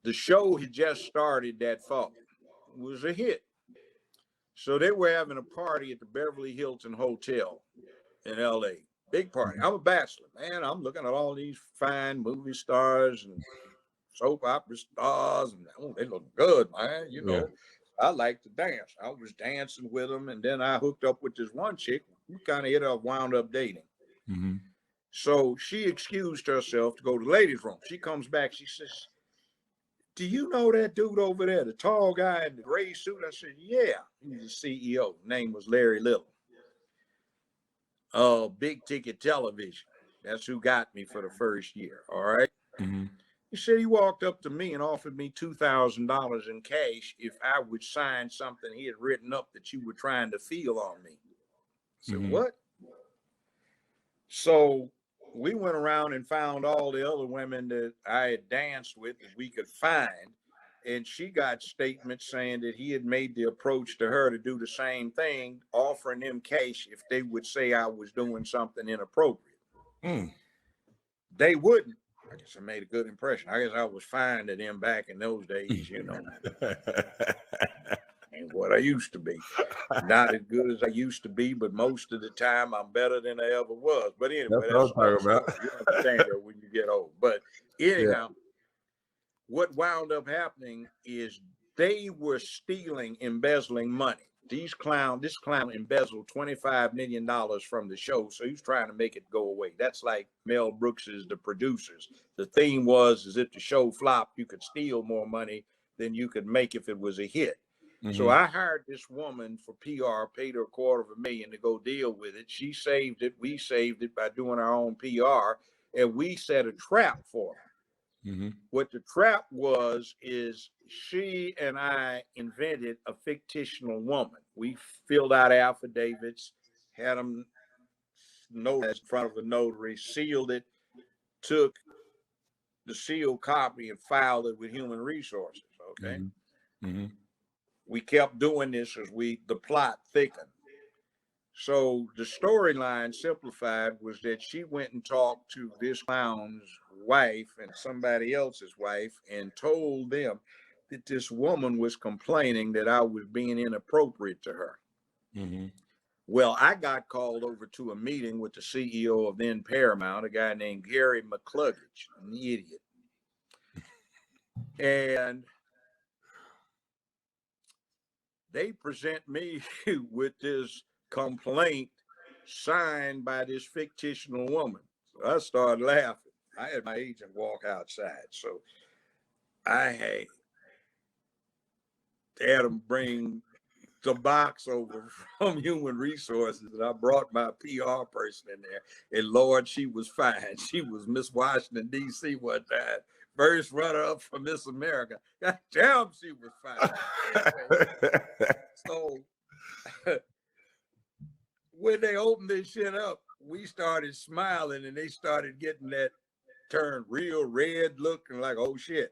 the show had just started that fall. It was a hit. So they were having a party at the Beverly Hilton Hotel in LA. Big party. I'm a bachelor, man. I'm looking at all these fine movie stars and soap opera stars, and they look good, man. You know, I like to dance. I was dancing with them, and then I hooked up with this one chick. We kind of wound up dating. Mm-hmm. So she excused herself to go to the ladies' room. She comes back. She says, do you know that dude over there, the tall guy in the gray suit? I said, yeah. He's the CEO. Name was Larry Little. Big Ticket Television. That's who got me for the first year. All right. Mm-hmm. He said he walked up to me and offered me $2,000 in cash if I would sign something he had written up that you were trying to feel on me. I said, what? So we went around and found all the other women that I had danced with that we could find. And she got statements saying that he had made the approach to her to do the same thing, offering them cash if they would say I was doing something inappropriate. They wouldn't. I guess I made a good impression. I guess I was fine to them back in those days, you know. Ain't what I used to be. Not as good as I used to be, but most of the time I'm better than I ever was. But anyway, that's what I'm talking about. You understand that when you get old. But anyhow, what wound up happening is they were stealing, embezzling money. This clown embezzled $25 million from the show, so he's trying to make it go away. That's like Mel Brooks's The Producers. The theme was, is if the show flopped, you could steal more money than you could make if it was a hit. So I hired this woman for PR, paid her $250,000 to go deal with it. She saved it. We saved it by doing our own PR, and we set a trap for her. What the trap was is she and I invented a fictional woman. We filled out affidavits, had them notarized in front of a notary, sealed it, took the sealed copy and filed it with Human Resources. Okay. We kept doing this as the plot thickened. So the storyline simplified was that she went and talked to this clown's wife and somebody else's wife and told them that this woman was complaining that I was being inappropriate to her. Well, I got called over to a meeting with the CEO of then Paramount, a guy named Gary McCluggage, an idiot. And they present me with this complaint signed by this fictional woman. So I started laughing. I had my agent walk outside. So I had them bring the box over from Human Resources, and I brought my PR person in there. And Lord, she was fine. She was Miss Washington, D.C. one time. First runner-up for Miss America. God damn, she was fine. Anyway, so when they opened this shit up, we started smiling, and they started getting that turned real red, looking like, oh shit.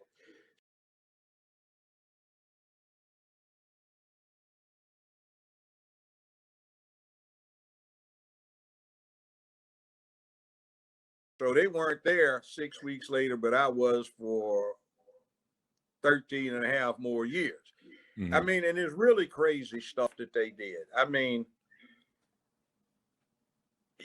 So they weren't there 6 weeks later, but I was for 13 and a half more years. I mean, and it's really crazy stuff that they did. I mean,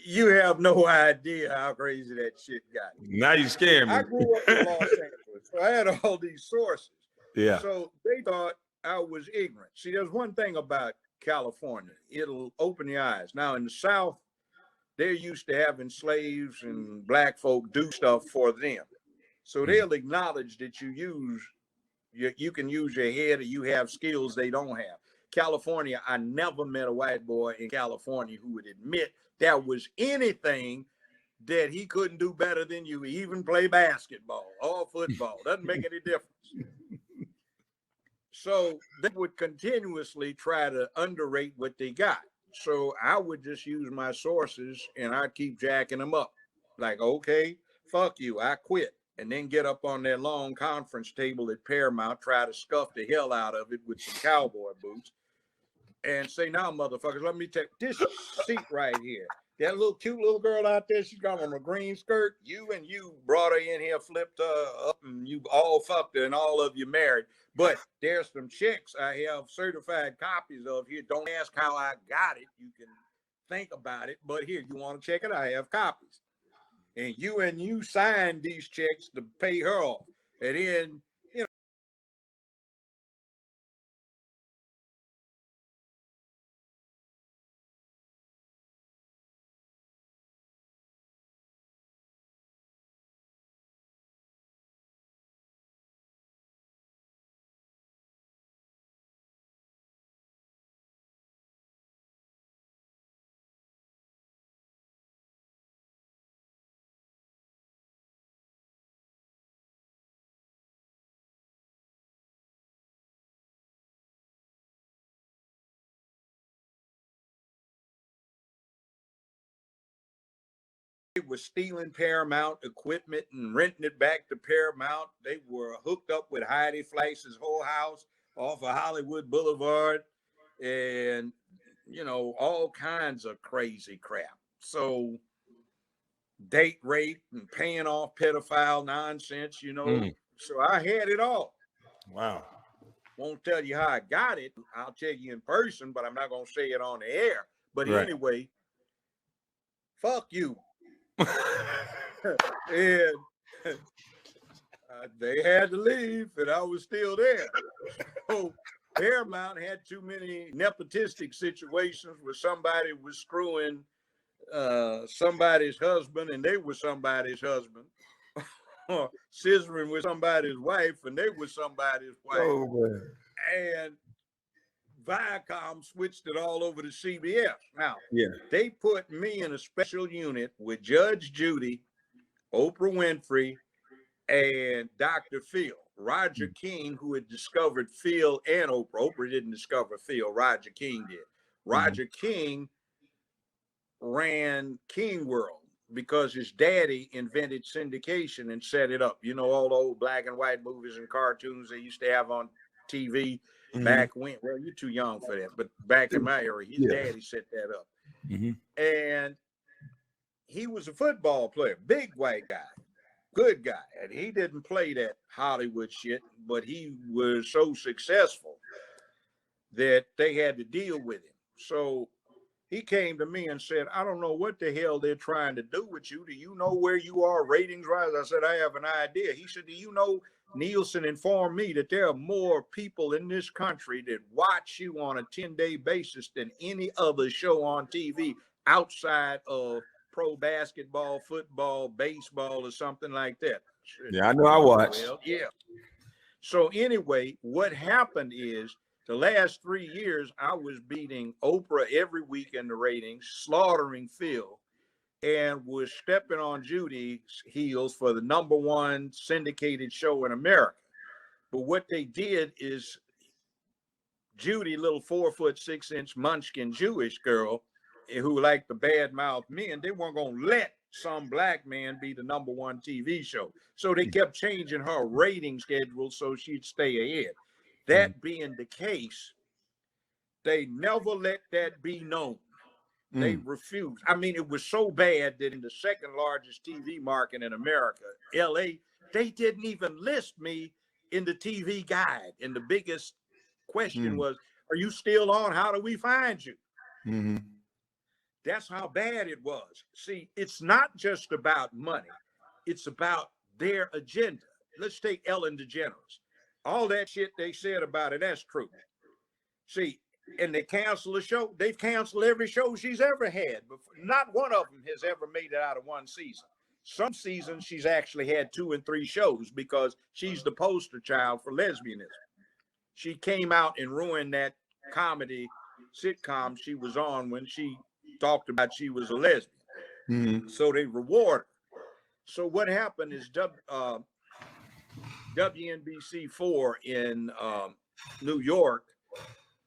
you have no idea how crazy that shit got. Now you scared me. I grew up in Los Angeles, so I had all these sources. Yeah. So they thought I was ignorant. See, there's one thing about California. It'll open your eyes. Now, in the South, they're used to having slaves and black folk do stuff for them. So they'll acknowledge that you can use your head or you have skills they don't have. California, I never met a white boy in California who would admit there was anything that he couldn't do better than you, even play basketball or football. Doesn't make any difference. So they would continuously try to underrate what they got. So I would just use my sources and I'd keep jacking them up. Like, okay, fuck you, I quit. And then get up on that long conference table at Paramount, try to scuff the hell out of it with some cowboy boots and say, now, motherfuckers, let me take this seat right here. That little cute little girl out there, she's got on a green skirt. You brought her in here, flipped her up, and you all fucked her, and all of you married. But there's some checks I have certified copies of here. Don't ask how I got it. You can think about it. But here, you want to check it? I have copies. And you signed these checks to pay her off. And then They were stealing Paramount equipment and renting it back to Paramount. They were hooked up with Heidi Fleiss's whole house off of Hollywood Boulevard, and all kinds of crazy crap. So date rape and paying off pedophile nonsense, So I had it all. Wow. Won't tell you how I got it. I'll tell you in person, but I'm not going to say it on the air. But anyway, fuck you. And they had to leave, and I was still there. So Paramount had too many nepotistic situations where somebody was screwing somebody's husband, and they were somebody's husband, or scissoring with somebody's wife, and they were somebody's wife. Oh, man. And Viacom switched it all over to CBS. Now, they put me in a special unit with Judge Judy, Oprah Winfrey, and Dr. Phil. Roger King, who had discovered Phil and Oprah. Oprah didn't discover Phil, Roger King did. Roger King ran King World because his daddy invented syndication and set it up. All the old black and white movies and cartoons they used to have on TV back when. Well, you're too young for that, but back in my era, his daddy set that up. And he was a football player, big white guy, good guy. And he didn't play that Hollywood shit, but he was so successful that they had to deal with him. So he came to me and said, I don't know what the hell they're trying to do with you. Do you know where you are ratings-wise? I said, I have an idea. He said, do you know, Nielsen informed me that there are more people in this country that watch you on a 10-day basis than any other show on TV outside of pro basketball, football, baseball, or something like that. Yeah, I know I watch. Well, yeah. So anyway, what happened is, the last 3 years, I was beating Oprah every week in the ratings, slaughtering Phil, and was stepping on Judy's heels for the #1 syndicated show in America. But what they did is Judy, little 4'6" munchkin Jewish girl who liked the bad mouth men, they weren't going to let some black man be the #1 TV show. So they kept changing her rating schedule so she'd stay ahead. That being the case, they never let that be known. They refused. I mean, it was so bad that in the second largest TV market in America, LA, they didn't even list me in the TV guide. And the biggest question was, are you still on? How do we find you? That's how bad it was. See, it's not just about money. It's about their agenda. Let's take Ellen DeGeneres. All that shit they said about it, that's true. See, and they cancel a show. They've canceled every show she's ever had. But not one of them has ever made it out of one season. Some seasons she's actually had 2 and 3 shows because she's the poster child for lesbianism. She came out and ruined that comedy sitcom she was on when she talked about she was a lesbian. So they reward her. So what happened is WNBC4 in New York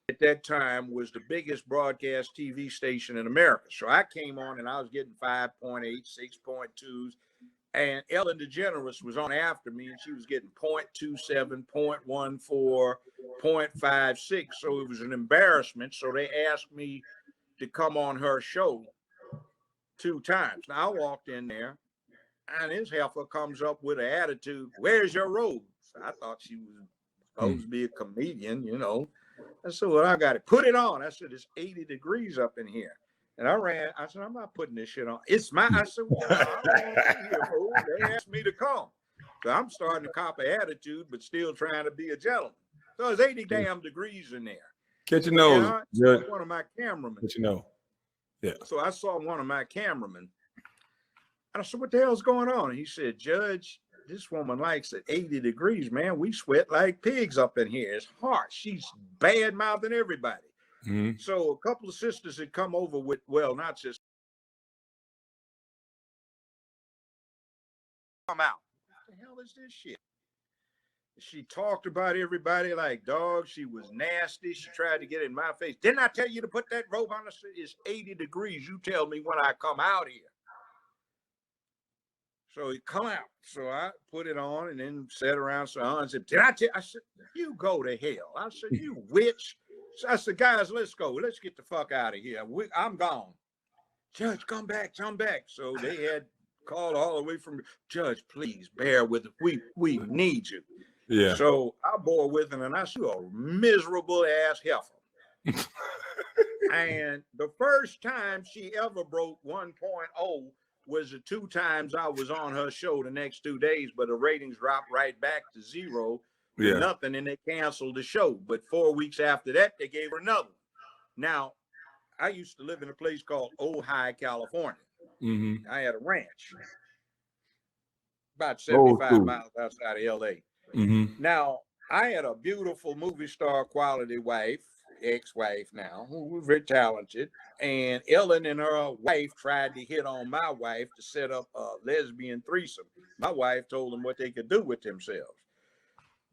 at that time was the biggest broadcast TV station in America. So I came on and I was getting 5.8, 6.2s, and Ellen DeGeneres was on after me and she was getting 0.27, 0.14, 0.56. So it was an embarrassment. So they asked me to come on her show 2 times. Now I walked in there, and his heifer comes up with an attitude, where's your robes? I thought she was supposed to be a comedian, I said, well, I got it. Put it on. I said, it's 80 degrees up in here. And I said, I'm not putting this shit on. It's my, I said, well, I don't want to be here, fool. They asked me to come. So I'm starting to cop an attitude, but still trying to be a gentleman. So it's 80 damn degrees in there. Catch your nose. One of my cameramen. Catch your nose. Yeah. So I saw one of my cameramen. And I said, what the hell's going on? And he said, Judge, this woman likes it 80 degrees, man. We sweat like pigs up in here. It's harsh. She's bad-mouthing everybody. So a couple of sisters had come over with, well, not sisters. Come out. What the hell is this shit? She talked about everybody like dogs. She was nasty. She tried to get in my face. Didn't I tell you to put that robe on? It's 80 degrees. You tell me when I come out here. So he come out. So I put it on and then sat around. So I said, did I tell? I said, you go to hell. I said, you witch. So I said, guys, let's go. Let's get the fuck out of here. I'm gone. Judge, come back, come back. So they had called all the way from, Judge, please bear with us. We need you. Yeah. So I bore with him and I said, you a miserable ass heifer. And the first time she ever broke 1.0 was the 2 times I was on her show the next 2 days, but the ratings dropped right back to 0, nothing, and they canceled the show. But 4 weeks after that, they gave her another. Now, I used to live in a place called Ojai, California. Mm-hmm. I had a ranch about 75 miles outside of LA. Mm-hmm. Now, I had a beautiful movie star quality wife, ex-wife now, who was very talented. And Ellen and her wife tried to hit on my wife to set up a lesbian threesome. My wife told them what they could do with themselves.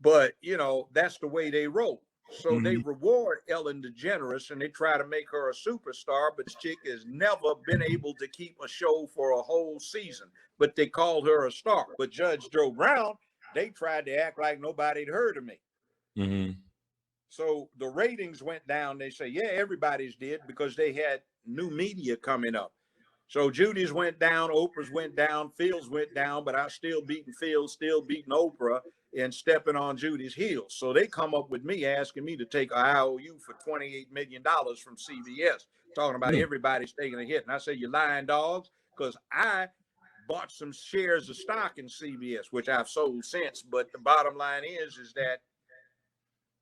But, you know, that's the way they roll. So they reward Ellen DeGeneres and they try to make her a superstar, but this chick has never been able to keep a show for a whole season. But they called her a star. But Judge Joe Brown, they tried to act like nobody'd heard of me. Mm-hmm. So the ratings went down. They say, yeah, everybody's did because they had new media coming up. So Judy's went down, Oprah's went down, Phil's went down, but I still beating Phil, still beating Oprah and stepping on Judy's heels. So they come up with me asking me to take an IOU for $28 million from CBS, talking about everybody's taking a hit. And I say, you lying dogs, because I bought some shares of stock in CBS, which I've sold since. But the bottom line is that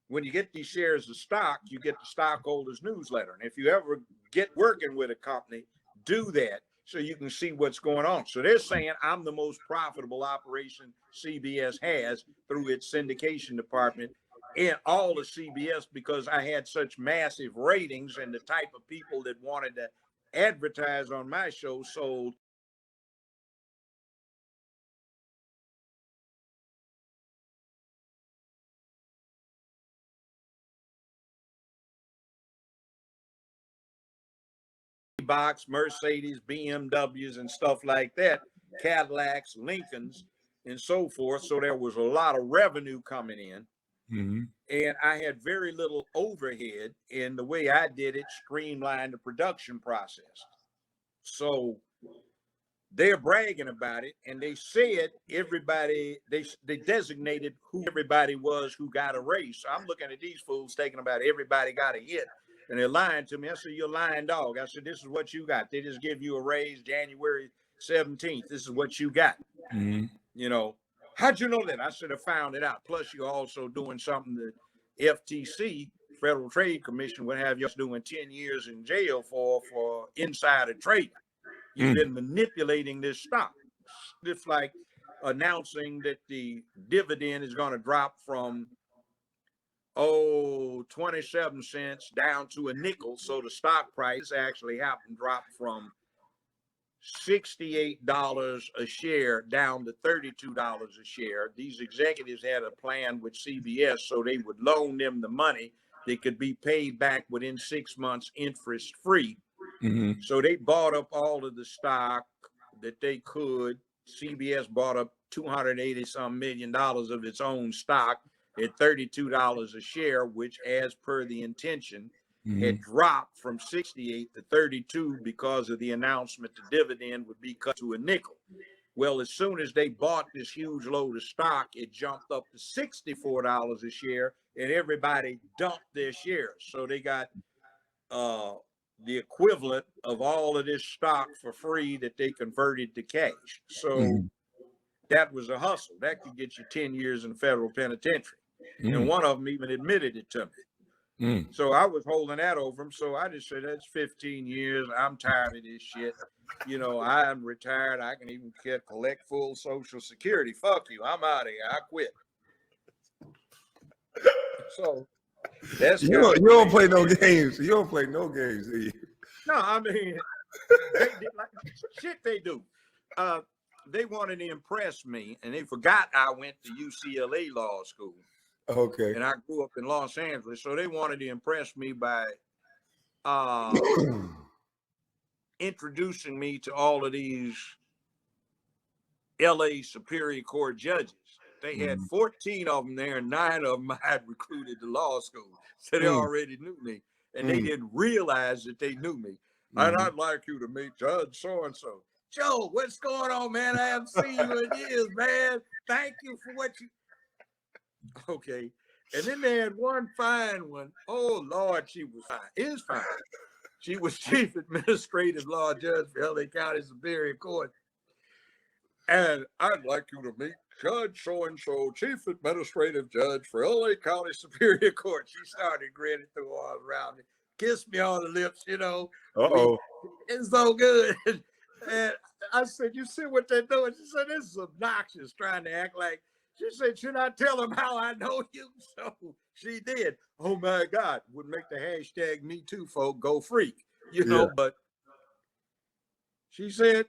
when you get these shares of stock, you get the stockholders newsletter. And if you ever get working with a company, do that so you can see what's going on. So they're saying I'm the most profitable operation CBS has through its syndication department and all of CBS because I had such massive ratings and the type of people that wanted to advertise on my show sold. Box, Mercedes, BMWs, and stuff like that, Cadillacs, Lincolns, and so forth. So there was a lot of revenue coming in. Mm-hmm. And I had very little overhead, and the way I did it streamlined the production process. So they're bragging about it, and they said everybody, they designated who everybody was who got a raise. So I'm looking at these fools thinking about everybody got a hit. And they're lying to me. I said, you're a lying dog. I said, this is what you got. They just give you a raise January 17th. This is what you got. Mm-hmm. You know, how'd you know that? I should have found it out. Plus, you're also doing something that FTC, Federal Trade Commission, would have you doing 10 years in jail for insider trading. You've been manipulating this stock. It's like announcing that the dividend is going to drop from 27 cents down to a nickel. So the stock price actually happened drop from $68 a share down to $32 a share. These executives had a plan with CBS so they would loan them the money. They could be paid back within 6 months interest free. Mm-hmm. So they bought up all of the stock that they could. CBS bought up $280-some million of its own stock at $32 a share, which, as per the intention, had dropped from 68 to 32 because of the announcement the dividend would be cut to a nickel. Well, as soon as they bought this huge load of stock, it jumped up to $64 a share, and everybody dumped their shares. So they got the equivalent of all of this stock for free that they converted to cash. So that was a hustle. That could get you 10 years in the federal penitentiary. And one of them even admitted it to me. So I was holding that over him. So I just said, that's 15 years. I'm tired of this shit. You know, I'm retired. I can even collect full Social Security. Fuck you. I'm out of here. I quit. So that's you don't play no games. You don't play no games, do you? No, I mean, they do. They wanted to impress me, and they forgot I went to UCLA law school. Okay. And I grew up in Los Angeles, so they wanted to impress me by introducing me to all of these LA Superior Court judges. They had 14 of them there, and 9 of them I had recruited to law school. So they already knew me, and they didn't realize that they knew me. And I'd like you to meet Judge so-and-so. Joe, what's going on, man? I haven't seen you in years, man. Thank you for what you... Okay. And then they had one fine one. Oh, Lord, she was fine. Is fine. She was chief administrative law judge for LA County Superior Court. And I'd like you to meet Judge so-and-so, chief administrative judge for LA County Superior Court. She started grinning through all around me, kissed me on the lips, you know. Uh-oh. It's so good. And I said, you see what they're doing? She said, this is obnoxious, trying to act like. She said, should I tell them how I know you? So she did. Oh, my God. Would make the hashtag #MeToo folk go freak, you know. But she said,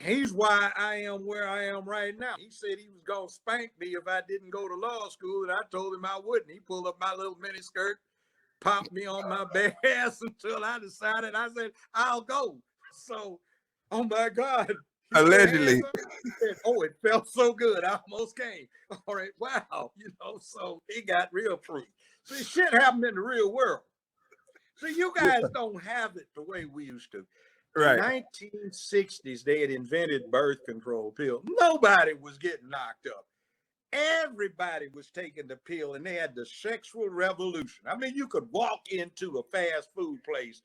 he's why I am where I am right now. He said he was going to spank me if I didn't go to law school, and I told him I wouldn't. He pulled up my little mini skirt, popped me on my bare ass until I decided. I said, I'll go. So, oh, my God. Allegedly. Said, oh, it felt so good. I almost came. All right. Wow. You know, so it got real free. See, shit happened in the real world. So you guys don't have it the way we used to. Right. In the 1960s, they had invented birth control pill. Nobody was getting knocked up. Everybody was taking the pill, and they had the sexual revolution. I mean, you could walk into a fast food place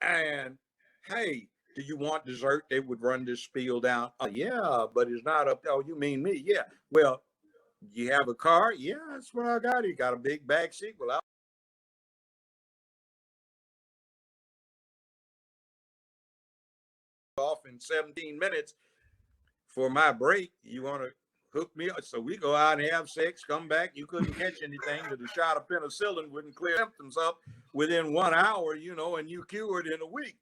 and, hey, do you want dessert? They would run this spiel down. Oh, yeah, but it's not up. Oh, you mean me? Yeah. Well, you have a car? Yeah, that's what I got. You got a big back seat? Well, I'll off in 17 minutes for my break. You want to hook me up? So we go out and have sex, come back. You couldn't catch anything because the shot of penicillin wouldn't clear symptoms up within 1 hour, you know, and you cured in a week.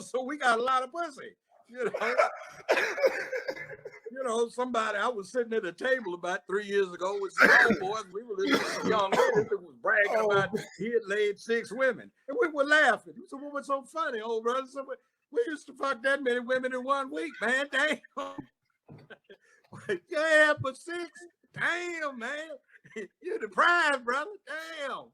So we got a lot of pussy, you know. You know, somebody, I was sitting at a table about 3 years ago with some old boys. We were listening to a young lady that was bragging about he had laid 6 women. And we were laughing. He said, what was so funny, old brother? So we used to fuck that many women in 1 week, man. Damn. Yeah, but 6? Damn, man. You're deprived, brother. Damn.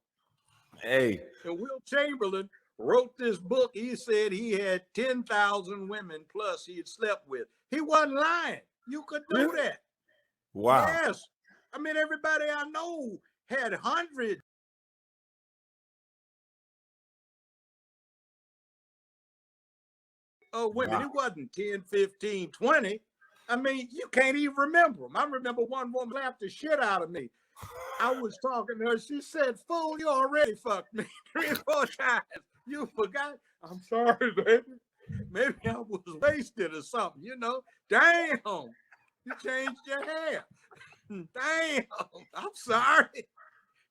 Hey. And Will Chamberlain wrote this book. He said he had 10,000 women plus he had slept with. He wasn't lying. You could do that. Wow. Yes. I mean, everybody I know had hundreds of women. Wow. It wasn't 10, 15, 20. I mean, you can't even remember them. I remember one woman laughed the shit out of me. I was talking to her. She said, fool, you already fucked me 3 or 4 times. You forgot? I'm sorry, baby. Maybe I was wasted or something, you know. Damn, you changed your hair. Damn, I'm sorry.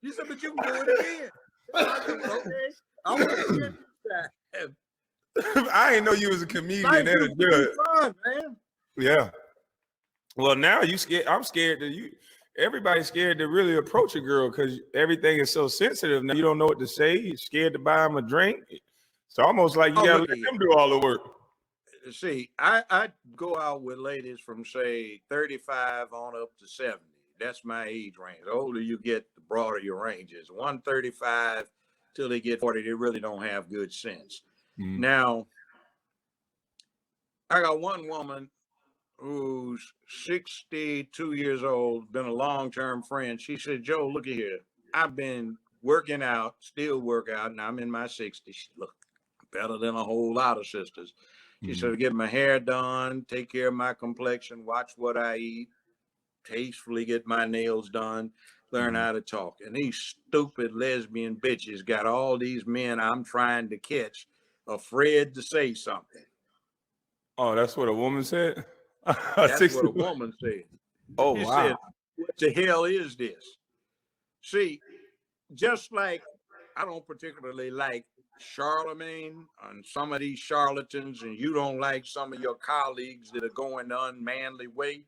You said, but you can do it again. I said, okay, I want to get this time. I didn't know you was a comedian and a judge. Fun, man. Yeah. Well, now you scared. I'm scared that you. Everybody's scared to really approach a girl because everything is so sensitive. Now you don't know what to say. You're scared to buy them a drink. It's almost like you gotta let them do all the work. See, I go out with ladies from say 35 on up to 70. That's my age range. The older you get, the broader your range is. 135 till they get 40, they really don't have good sense. Mm-hmm. Now, I got one woman who's 62 years old, been a long-term friend. She said, Joe, look at here. I've been working out, still work out, and I'm in my 60s. She look better than a whole lot of sisters. She said, get my hair done, take care of my complexion, watch what I eat, tastefully get my nails done, learn how to talk. And these stupid lesbian bitches got all these men I'm trying to catch afraid to say something. Oh, that's what a woman said? That's what a woman said. Oh, she wow. said, what the hell is this? See, just like I don't particularly like Charlemagne and some of these charlatans, and you don't like some of your colleagues that are going the unmanly way.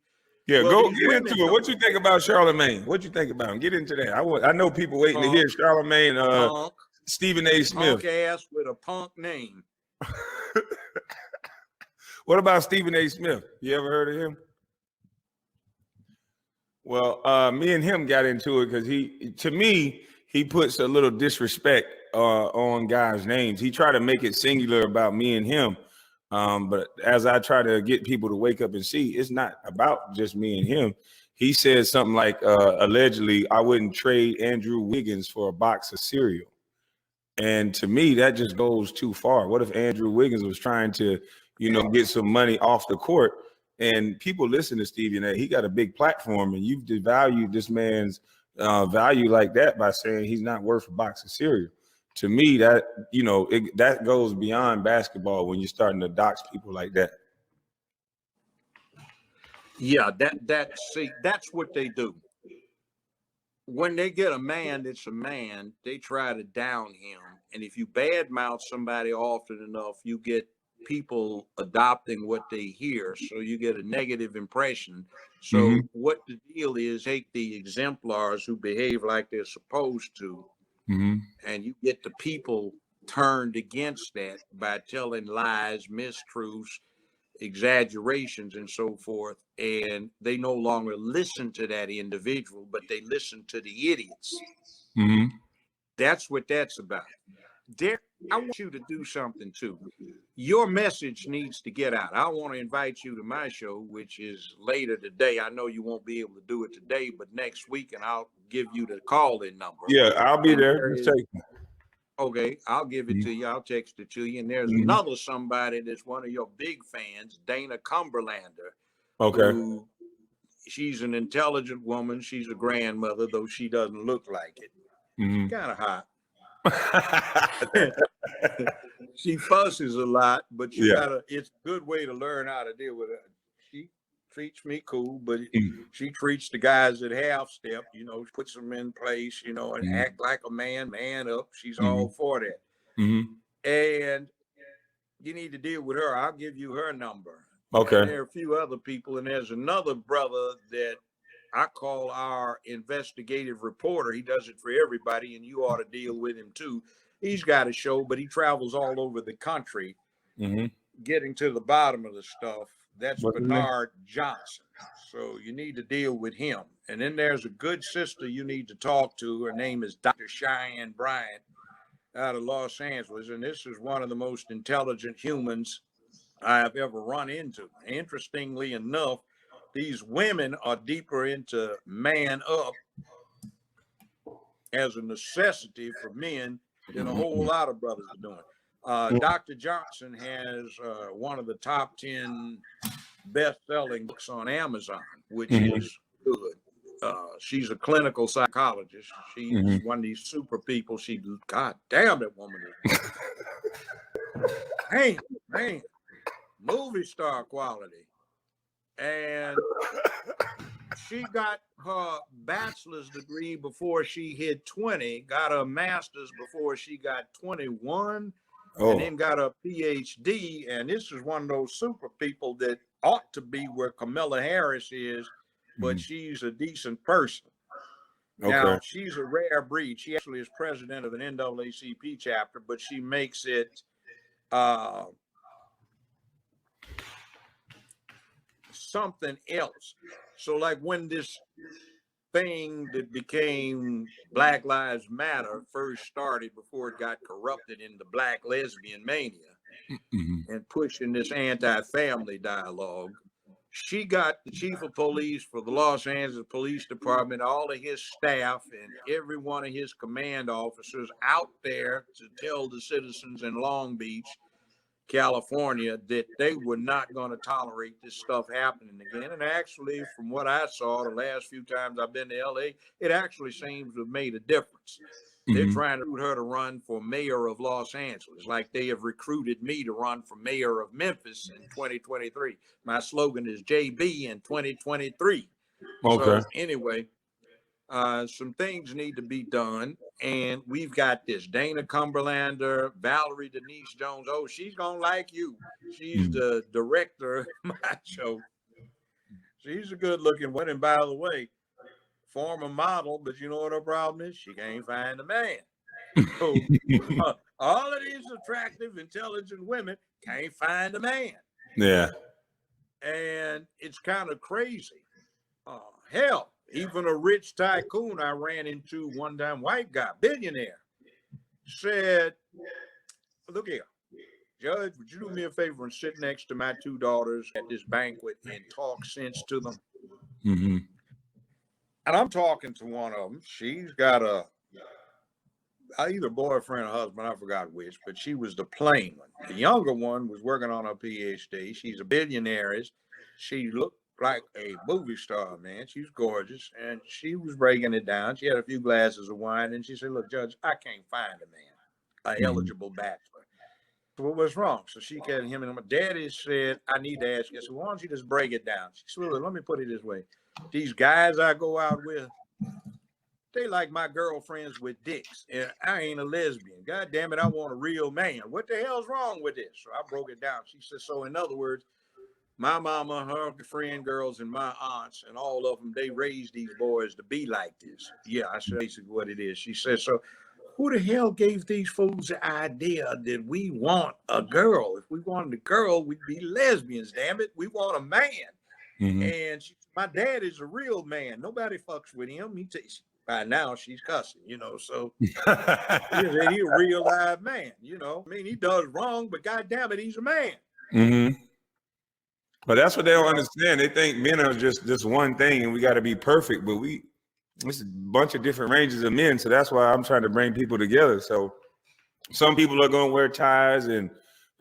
Yeah, well, get into it. What you think about Charlemagne? What you think about him? Get into that. I know people waiting to hear Charlemagne, Stephen A. Smith. Punk ass with a punk name. What about Stephen A. Smith? You ever heard of him? Well, me and him got into it because to me, he puts a little disrespect on guys' names. He tried to make it singular about me and him. But as I try to get people to wake up and see, it's not about just me and him. He said something like, allegedly, I wouldn't trade Andrew Wiggins for a box of cereal. And to me, that just goes too far. What if Andrew Wiggins was trying to, get some money off the court? And people listen to Stevie and he got a big platform, and you've devalued this man's value like that by saying he's not worth a box of cereal. To me, that that goes beyond basketball when you're starting to dox people like that. Yeah, that's what they do. When they get a man that's a man, they try to down him. And if you badmouth somebody often enough, you get people adopting what they hear. So you get a negative impression. So what the deal is, take the exemplars who behave like they're supposed to, and you get the people turned against that by telling lies, mistruths, exaggerations, and so forth. And they no longer listen to that individual, but they listen to the idiots. That's what that's about. Derek, I want you to do something too. Your message needs to get out. I want to invite you to my show, which is later today. I know you won't be able to do it today, but next week, and I'll give you the call-in number. Yeah, I'll be there. Okay, I'll give it to you. I'll text it to you. And there's another somebody that's one of your big fans, Dana Cumberlander. Okay. She's an intelligent woman. She's a grandmother, though she doesn't look like it. Kind of hot. She fusses a lot, but it's a good way to learn how to deal with her. She treats me cool, but she treats the guys at half step, puts them in place, and act like a man up. She's all for that. And you need to deal with her. I'll give you her number. Okay. And there are a few other people, and there's another brother that I call our investigative reporter. He does it for everybody, and you ought to deal with him too. He's got a show, but he travels all over the country getting to the bottom of the stuff. That's Bernard Johnson. So you need to deal with him. And then there's a good sister you need to talk to. Her name is Dr. Cheyenne Bryant out of Los Angeles. And this is one of the most intelligent humans I have ever run into. Interestingly enough, these women are deeper into man up as a necessity for men than a whole lot of brothers are doing. Dr. Johnson has one of the top 10 best-selling books on Amazon, which is good. She's a clinical psychologist. She's one of these super people. God damn, that woman is man, movie star quality. And she got her bachelor's degree before she hit 20, got her master's before she got 21, and then got her PhD. And this is one of those super people that ought to be where Kamala Harris is, but she's a decent person. Now, she's a rare breed. She actually is president of an NAACP chapter, but she makes it something else. So like when this thing that became Black Lives Matter first started, before it got corrupted into Black lesbian mania and pushing this anti-family dialogue, she got the chief of police for the Los Angeles Police Department, all of his staff and every one of his command officers out there to tell the citizens in Long Beach, California, that they were not going to tolerate this stuff happening again. And actually, from what I saw the last few times I've been to LA, it actually seems to have made a difference. They're trying to recruit her to run for mayor of Los Angeles, like they have recruited me to run for mayor of Memphis in 2023. My slogan is JB in 2023. So anyway, some things need to be done. And we've got this Dana Cumberlander, Valerie Denise Jones. Oh, she's going to like you. She's the director of my show. She's a good looking one. And by the way, former model, but you know what her problem is? She can't find a man. So all of these attractive, intelligent women can't find a man. Yeah. And it's kind of crazy. Hell, Even a rich tycoon I ran into one time, white guy, billionaire, said, look here, Judge, would you do me a favor and sit next to my two daughters at this banquet and talk sense to them? Mm-hmm. And I'm talking to one of them. She's got either boyfriend or husband, I forgot which, but she was the plain one. The younger one was working on her PhD. She's a billionaire. She looked like a movie star, man. She's gorgeous. And she was breaking it down. She had a few glasses of wine, and she said, look, Judge, I can't find a man, an eligible bachelor. So what was wrong? So she got him, and my daddy said, I need to ask you. I said, why don't you just break it down? She said, well, let me put it this way. These guys I go out with, they like my girlfriends with dicks, and I ain't a lesbian. God damn it, I want a real man. What the hell's wrong with this? So I broke it down. She said, so in other words, my mama, her friend girls, and my aunts, and all of them, they raised these boys to be like this. Yeah, I said basically what it is. She said, so who the hell gave these fools the idea that we want a girl? If we wanted a girl, we'd be lesbians, damn it. We want a man. Mm-hmm. And my dad is a real man. Nobody fucks with him. By now she's cussing, so he's a real live man, I mean, he does wrong, but God damn it, he's a man. Mm-hmm. But that's what they don't understand. They think men are just this one thing and we got to be perfect, but it's a bunch of different ranges of men. So that's why I'm trying to bring people together. So some people are going to wear ties and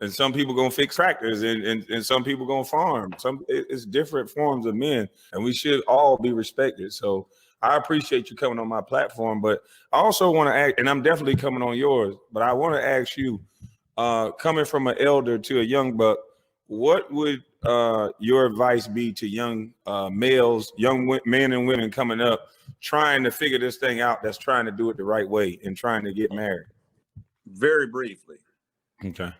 some people going to fix tractors and some people going to farm. It's different forms of men, and we should all be respected. So I appreciate you coming on my platform, but I also want to ask, and I'm definitely coming on yours, but I want to ask you, coming from an elder to a young buck, what would your advice be to young males, young men and women coming up, trying to figure this thing out, that's trying to do it the right way and trying to get married? Very briefly. Okay.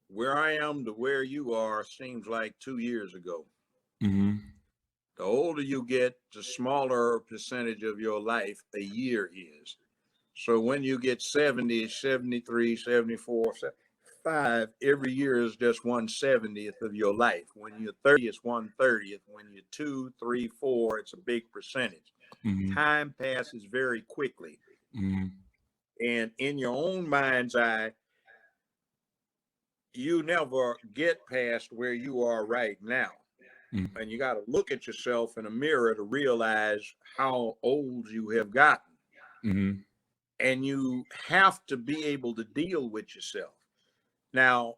Where I am to where you are seems like 2 years ago. Mm-hmm. The older you get, the smaller percentage of your life a year is. So when you get 70, 73, 74, 75, every year is just 1/70th of your life. When you're 30, it's 1/30th. When you're 2, 3, 4, it's a big percentage. Mm-hmm. Time passes very quickly. Mm-hmm. And in your own mind's eye, you never get past where you are right now. Mm-hmm. And you got to look at yourself in a mirror to realize how old you have gotten. Mm-hmm. And you have to be able to deal with yourself. Now,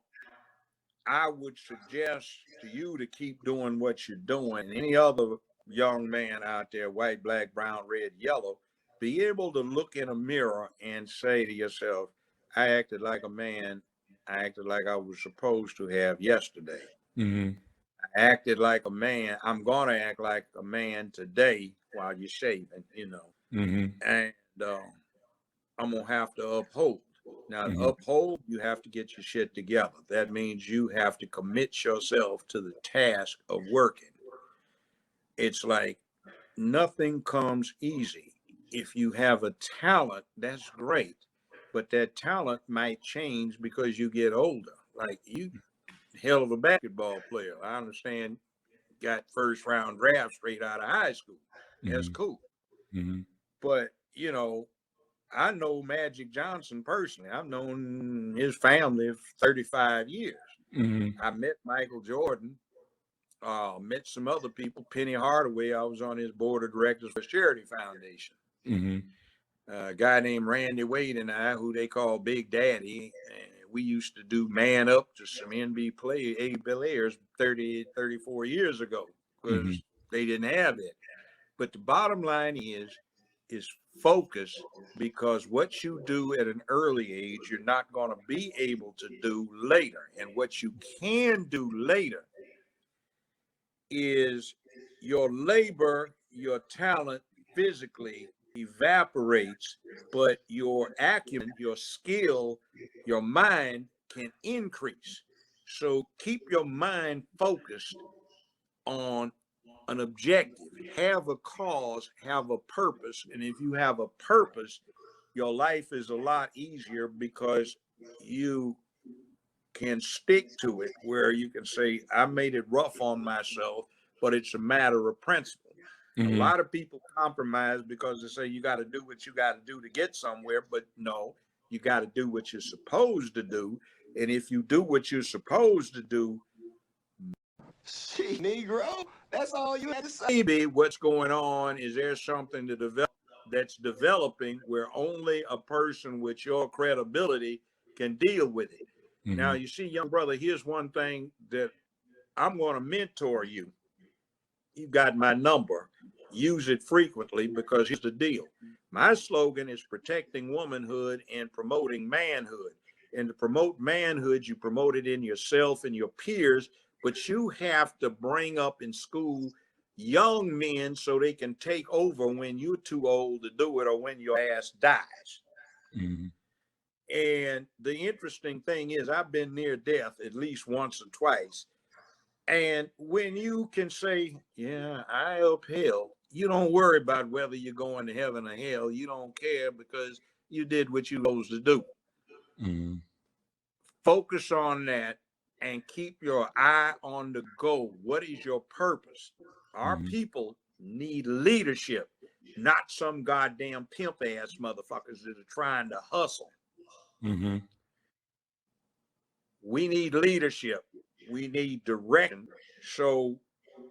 I would suggest to you to keep doing what you're doing. Any other young man out there, white, black, brown, red, yellow, be able to look in a mirror and say to yourself, I acted like a man. I acted like I was supposed to have yesterday. Mm-hmm. I acted like a man. I'm going to act like a man today while you're shaving, Mm-hmm. And I'm going to have to uphold. Now, to uphold, you have to get your shit together. That means you have to commit yourself to the task of working. It's like nothing comes easy. If you have a talent, that's great. But that talent might change because you get older. Like you, hell of a basketball player. I understand, got first round draft straight out of high school. That's cool. Mm-hmm. But, I know Magic Johnson personally. I've known his family for 35 years. Mm-hmm. I met Michael Jordan, met some other people. Penny Hardaway, I was on his board of directors for Charity Foundation. Mm-hmm. A guy named Randy Wade and I, who they call Big Daddy, we used to do Man Up to some NBA players 30, 34 years ago because they didn't have it. But the bottom line is focus, because what you do at an early age, you're not going to be able to do later. And what you can do later is your labor, your talent physically evaporates, but your acumen, your skill, your mind can increase. So keep your mind focused on an objective, have a cause, have a purpose. And if you have a purpose, your life is a lot easier because you can stick to it, where you can say, I made it rough on myself, but it's a matter of principle. A lot of people compromise because they say you got to do what you got to do to get somewhere, but no, you got to do what you're supposed to do. And if you do what you're supposed to do, She, Negro, that's all you had to say. maybe what's going on is there's something to develop that's developing where only a person with your credibility can deal with it. Now, you see, young brother, here's one thing that I'm going to mentor you. You got my number. Use it frequently, because here's the deal. My slogan is protecting womanhood and promoting manhood. And to promote manhood, you promote it in yourself and your peers, but you have to bring up in school young men so they can take over when you're too old to do it or when your ass dies. And the interesting thing is, I've been near death at least once or twice. And when you can say, yeah, I upheld, you don't worry about whether you're going to heaven or hell. You don't care because you did what you were supposed to do. Focus on that and keep your eye on the goal. What is your purpose? Our people need leadership, not some goddamn pimp ass motherfuckers that are trying to hustle. We need leadership. We need direction. So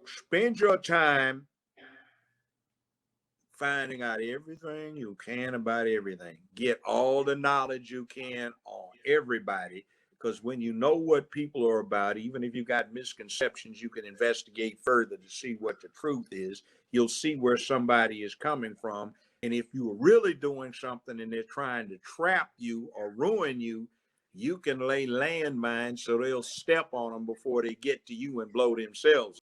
spend your time finding out everything you can about everything. Get all the knowledge you can on everybody, because when you know what people are about, even if you got misconceptions, you can investigate further to see what the truth is. You'll see where somebody is coming from. And if you are really doing something and they're trying to trap you or ruin you, you can lay landmines so they'll step on them before they get to you and blow themselves.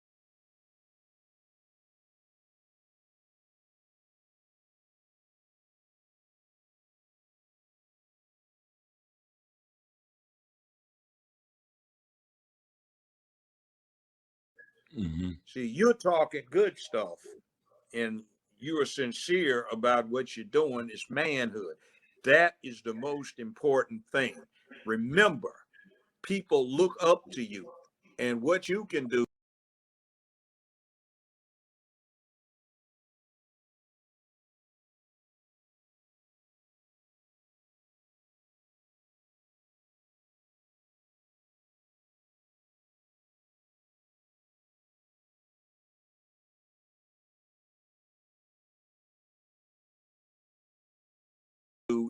See, you're talking good stuff and you are sincere about what you're doing. It's manhood. That is the most important thing. Remember, people look up to you, and what you can do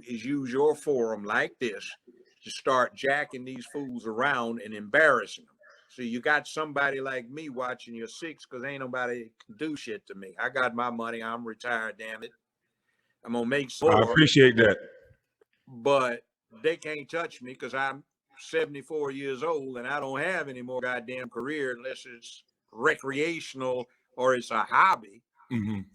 is use your forum like this to start jacking these fools around and embarrassing them. So you got somebody like me watching your six, because ain't nobody can do shit to me. I got my money. I'm retired, damn it. I'm going to make some more. I appreciate that. But they can't touch me because I'm 74 years old and I don't have any more goddamn career unless it's recreational or it's a hobby,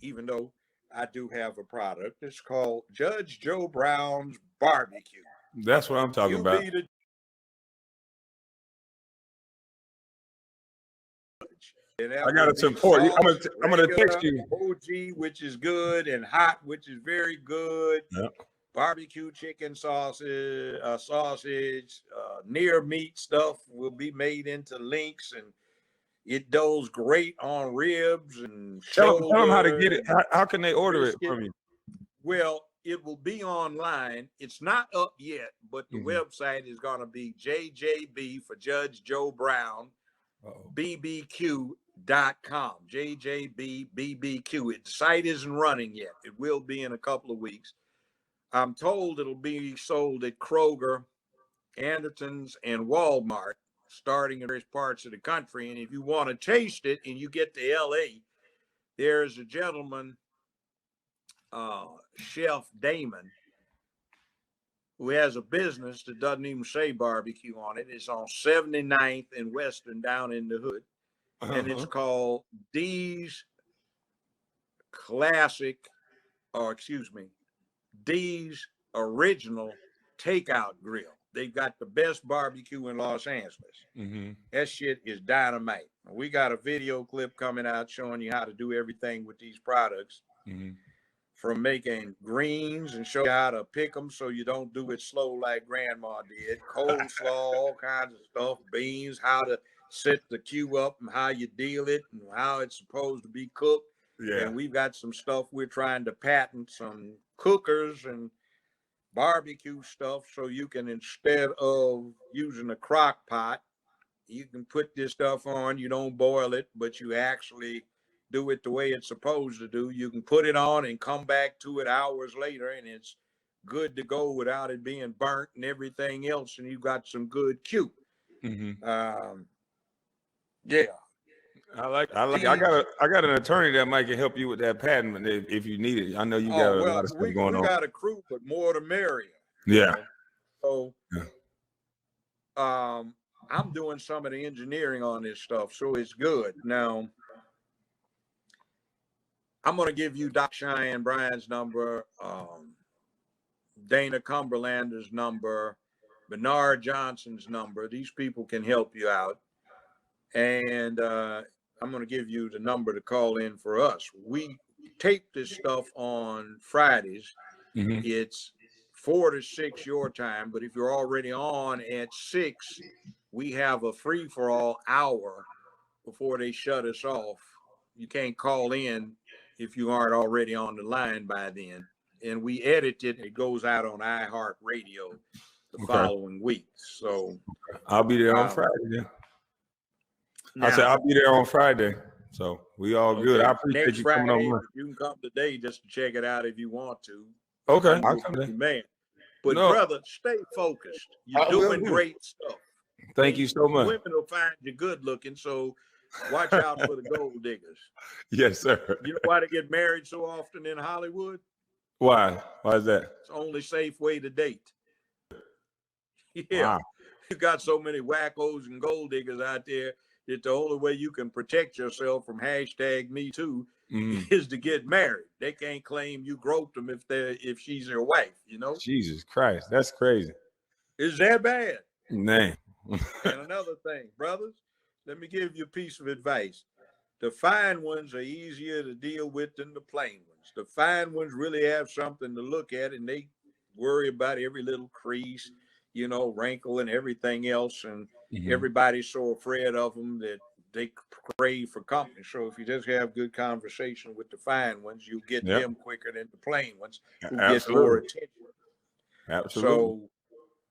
even though I do have a product. It's called Judge Joe Brown's Barbecue. That's what I'm talking about. I gotta support you. I'm gonna text you. OG, which is good, and hot, which is very good. Yep. Barbecue chicken sausage, near meat stuff will be made into links, and it does great on ribs and tell them how to get it. How can they order it from you? Well, it will be online. It's not up yet, but the website is going to be JJB for Judge Joe Brown, BBQ.com. JJB BBQ. The site isn't running yet. It will be in a couple of weeks. I'm told it'll be sold at Kroger, Anderton's, and Walmart, starting in various parts of the country. And if you want to taste it and you get to LA, there's a gentleman, Chef Damon, who has a business that doesn't even say barbecue on it. It's on 79th and Western down in the hood. And it's called D's D's Original Takeout Grill. They've got the best barbecue in Los Angeles. That shit is dynamite. We got a video clip coming out showing you how to do everything with these products, from making greens and show you how to pick them so you don't do it slow like grandma did, coleslaw, all kinds of stuff, beans, how to set the queue up and how you deal it and how it's supposed to be cooked. Yeah. And we've got some stuff we're trying to patent, some cookers and barbecue stuff, so you can, instead of using a crock pot, you can put this stuff on. You don't boil it, but you actually do it the way it's supposed to do. You can put it on and come back to it hours later, and it's good to go without it being burnt and everything else. And you got some good cute. Yeah. I got an attorney that might can help you with that patent if you need it. I know you got a lot of stuff going on. We got a crew, but more the merrier. Yeah. So, I'm doing some of the engineering on this stuff, so it's good. Now, I'm going to give you Doc Cheyenne Bryan's number, Dana Cumberlander's number, Bernard Johnson's number. These people can help you out. And I'm going to give you the number to call in for us. We tape this stuff on Fridays. It's 4 to 6 your time, but if you're already on at 6, we have a free-for-all hour before they shut us off. You can't call in if you aren't already on the line by then. And we edit it. It goes out on iHeartRadio the following week. So I'll be there on Friday. Then. I said I'll be there on Friday. So we all good. I appreciate next you Friday, coming on. you can come today just to check it out if you want to. Okay, I'll come there. Man. But brother, stay focused. You're doing great stuff. Thank you so much. Women will find you good looking, so watch out for the gold diggers. Yes, sir. You know why they get married so often in Hollywood? Why? Why is that? It's the only safe way to date. Yeah. Wow. You got so many wackos and gold diggers out there that the only way you can protect yourself from #MeToo is to get married. They can't claim you groped them if she's their wife, you know? Jesus Christ, that's crazy. Is that bad? Man. And another thing, brothers, let me give you a piece of advice. The fine ones are easier to deal with than the plain ones. The fine ones really have something to look at, and they worry about every little crease, you know, wrinkle and everything else. And everybody's so afraid of them that they crave for company. So if you just have good conversation with the fine ones, you get them quicker than the plain ones who get more attention. Absolutely.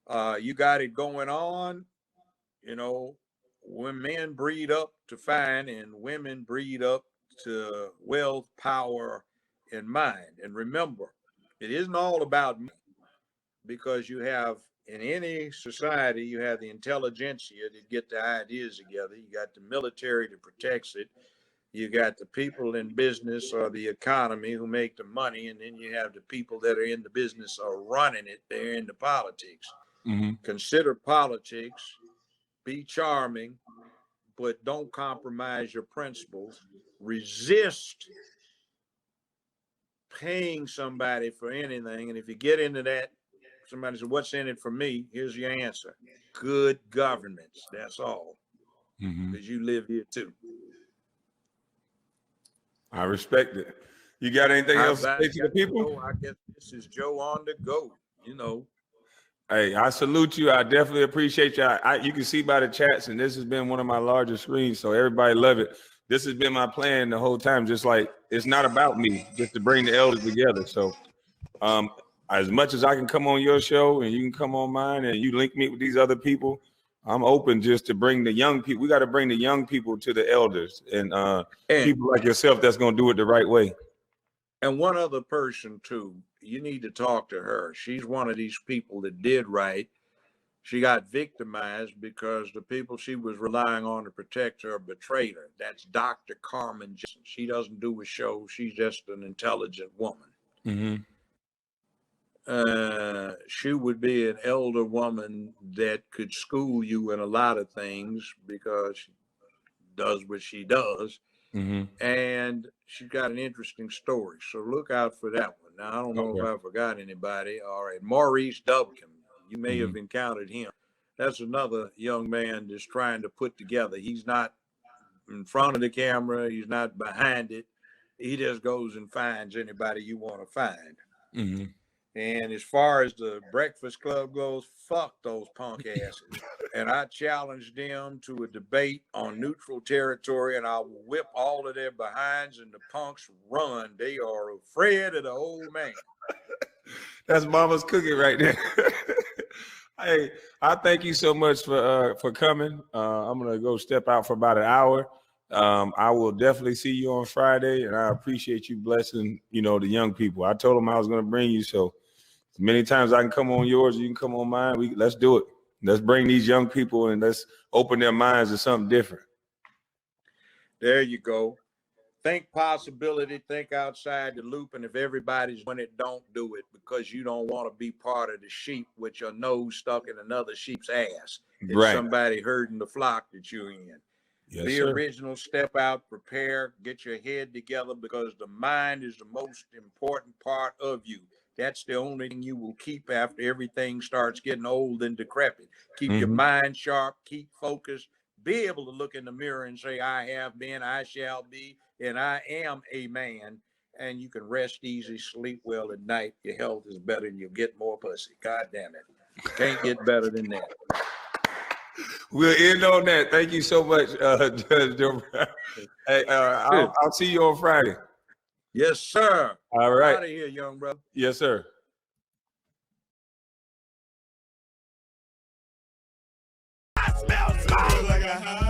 So you got it going on. You know, when men breed up to fine and women breed up to wealth, power, and mind. And remember, it isn't all about me, because you have, in any society, you have the intelligentsia to get the ideas together. You got the military that protects it. You got the people in business or the economy who make the money. And then you have the people that are in the business or running it. They're into politics. Consider politics. Be charming, but don't compromise your principles. Resist paying somebody for anything. And if you get into that, somebody says, what's in it for me? Here's your answer. Good governance. That's all. Because you live here too. I respect it. You got anything else to say to the people? I guess this is Joe on the go, you know. Hey, I salute you. I definitely appreciate you. You can see by the chats, and this has been one of my largest screens, so everybody love it. This has been my plan the whole time, just like it's not about me, just to bring the elders together. So as much as I can come on your show and you can come on mine and you link me with these other people, I'm open just to bring the young people. We got to bring the young people to the elders and people like yourself that's going to do it the right way. And one other person too, you need to talk to her. She's one of these people that did right. She got victimized because the people she was relying on to protect her betrayed her. That's Dr. Carmen Johnson. She doesn't do a show. She's just an intelligent woman. She would be an elder woman that could school you in a lot of things because she does what she does. And she's got an interesting story. So look out for that one. Now, I don't know if I forgot anybody. All right. Maurice Dubkin. You may have encountered him. That's another young man that's trying to put together. He's not in front of the camera. He's not behind it. He just goes and finds anybody you want to find. And as far as the Breakfast Club goes, fuck those punk asses. And I challenge them to a debate on neutral territory, and I will whip all of their behinds, and the punks run. They are afraid of the old man. That's mama's cooking right there. Hey, I thank you so much for coming. I'm gonna go step out for about an hour. I will definitely see you on Friday, and I appreciate you blessing, the young people. I told them I was gonna bring you, so as many times I can come on yours, you can come on mine. Let's do it. Let's bring these young people and let's open their minds to something different. There you go. Think possibility, think outside the loop, and if everybody's doing it, don't do it, because you don't want to be part of the sheep with your nose stuck in another sheep's ass. It's Right. Somebody herding the flock that you're in. Yes, Be sir. original, step out, prepare, get your head together, because the mind is the most important part of you. That's the only thing you will keep after everything starts getting old and decrepit. Keep your mind sharp, keep focused, be able to look in the mirror and say, I have been, I shall be, and I am a man. And you can rest easy, sleep well at night. Your health is better and you'll get more pussy. God damn it. Can't get better than that. We'll end on that. Thank you so much, Judge Joe Brown. Hey, I'll see you on Friday. Yes, sir. All right. Out of here, young brother. Yes, sir. Smell like a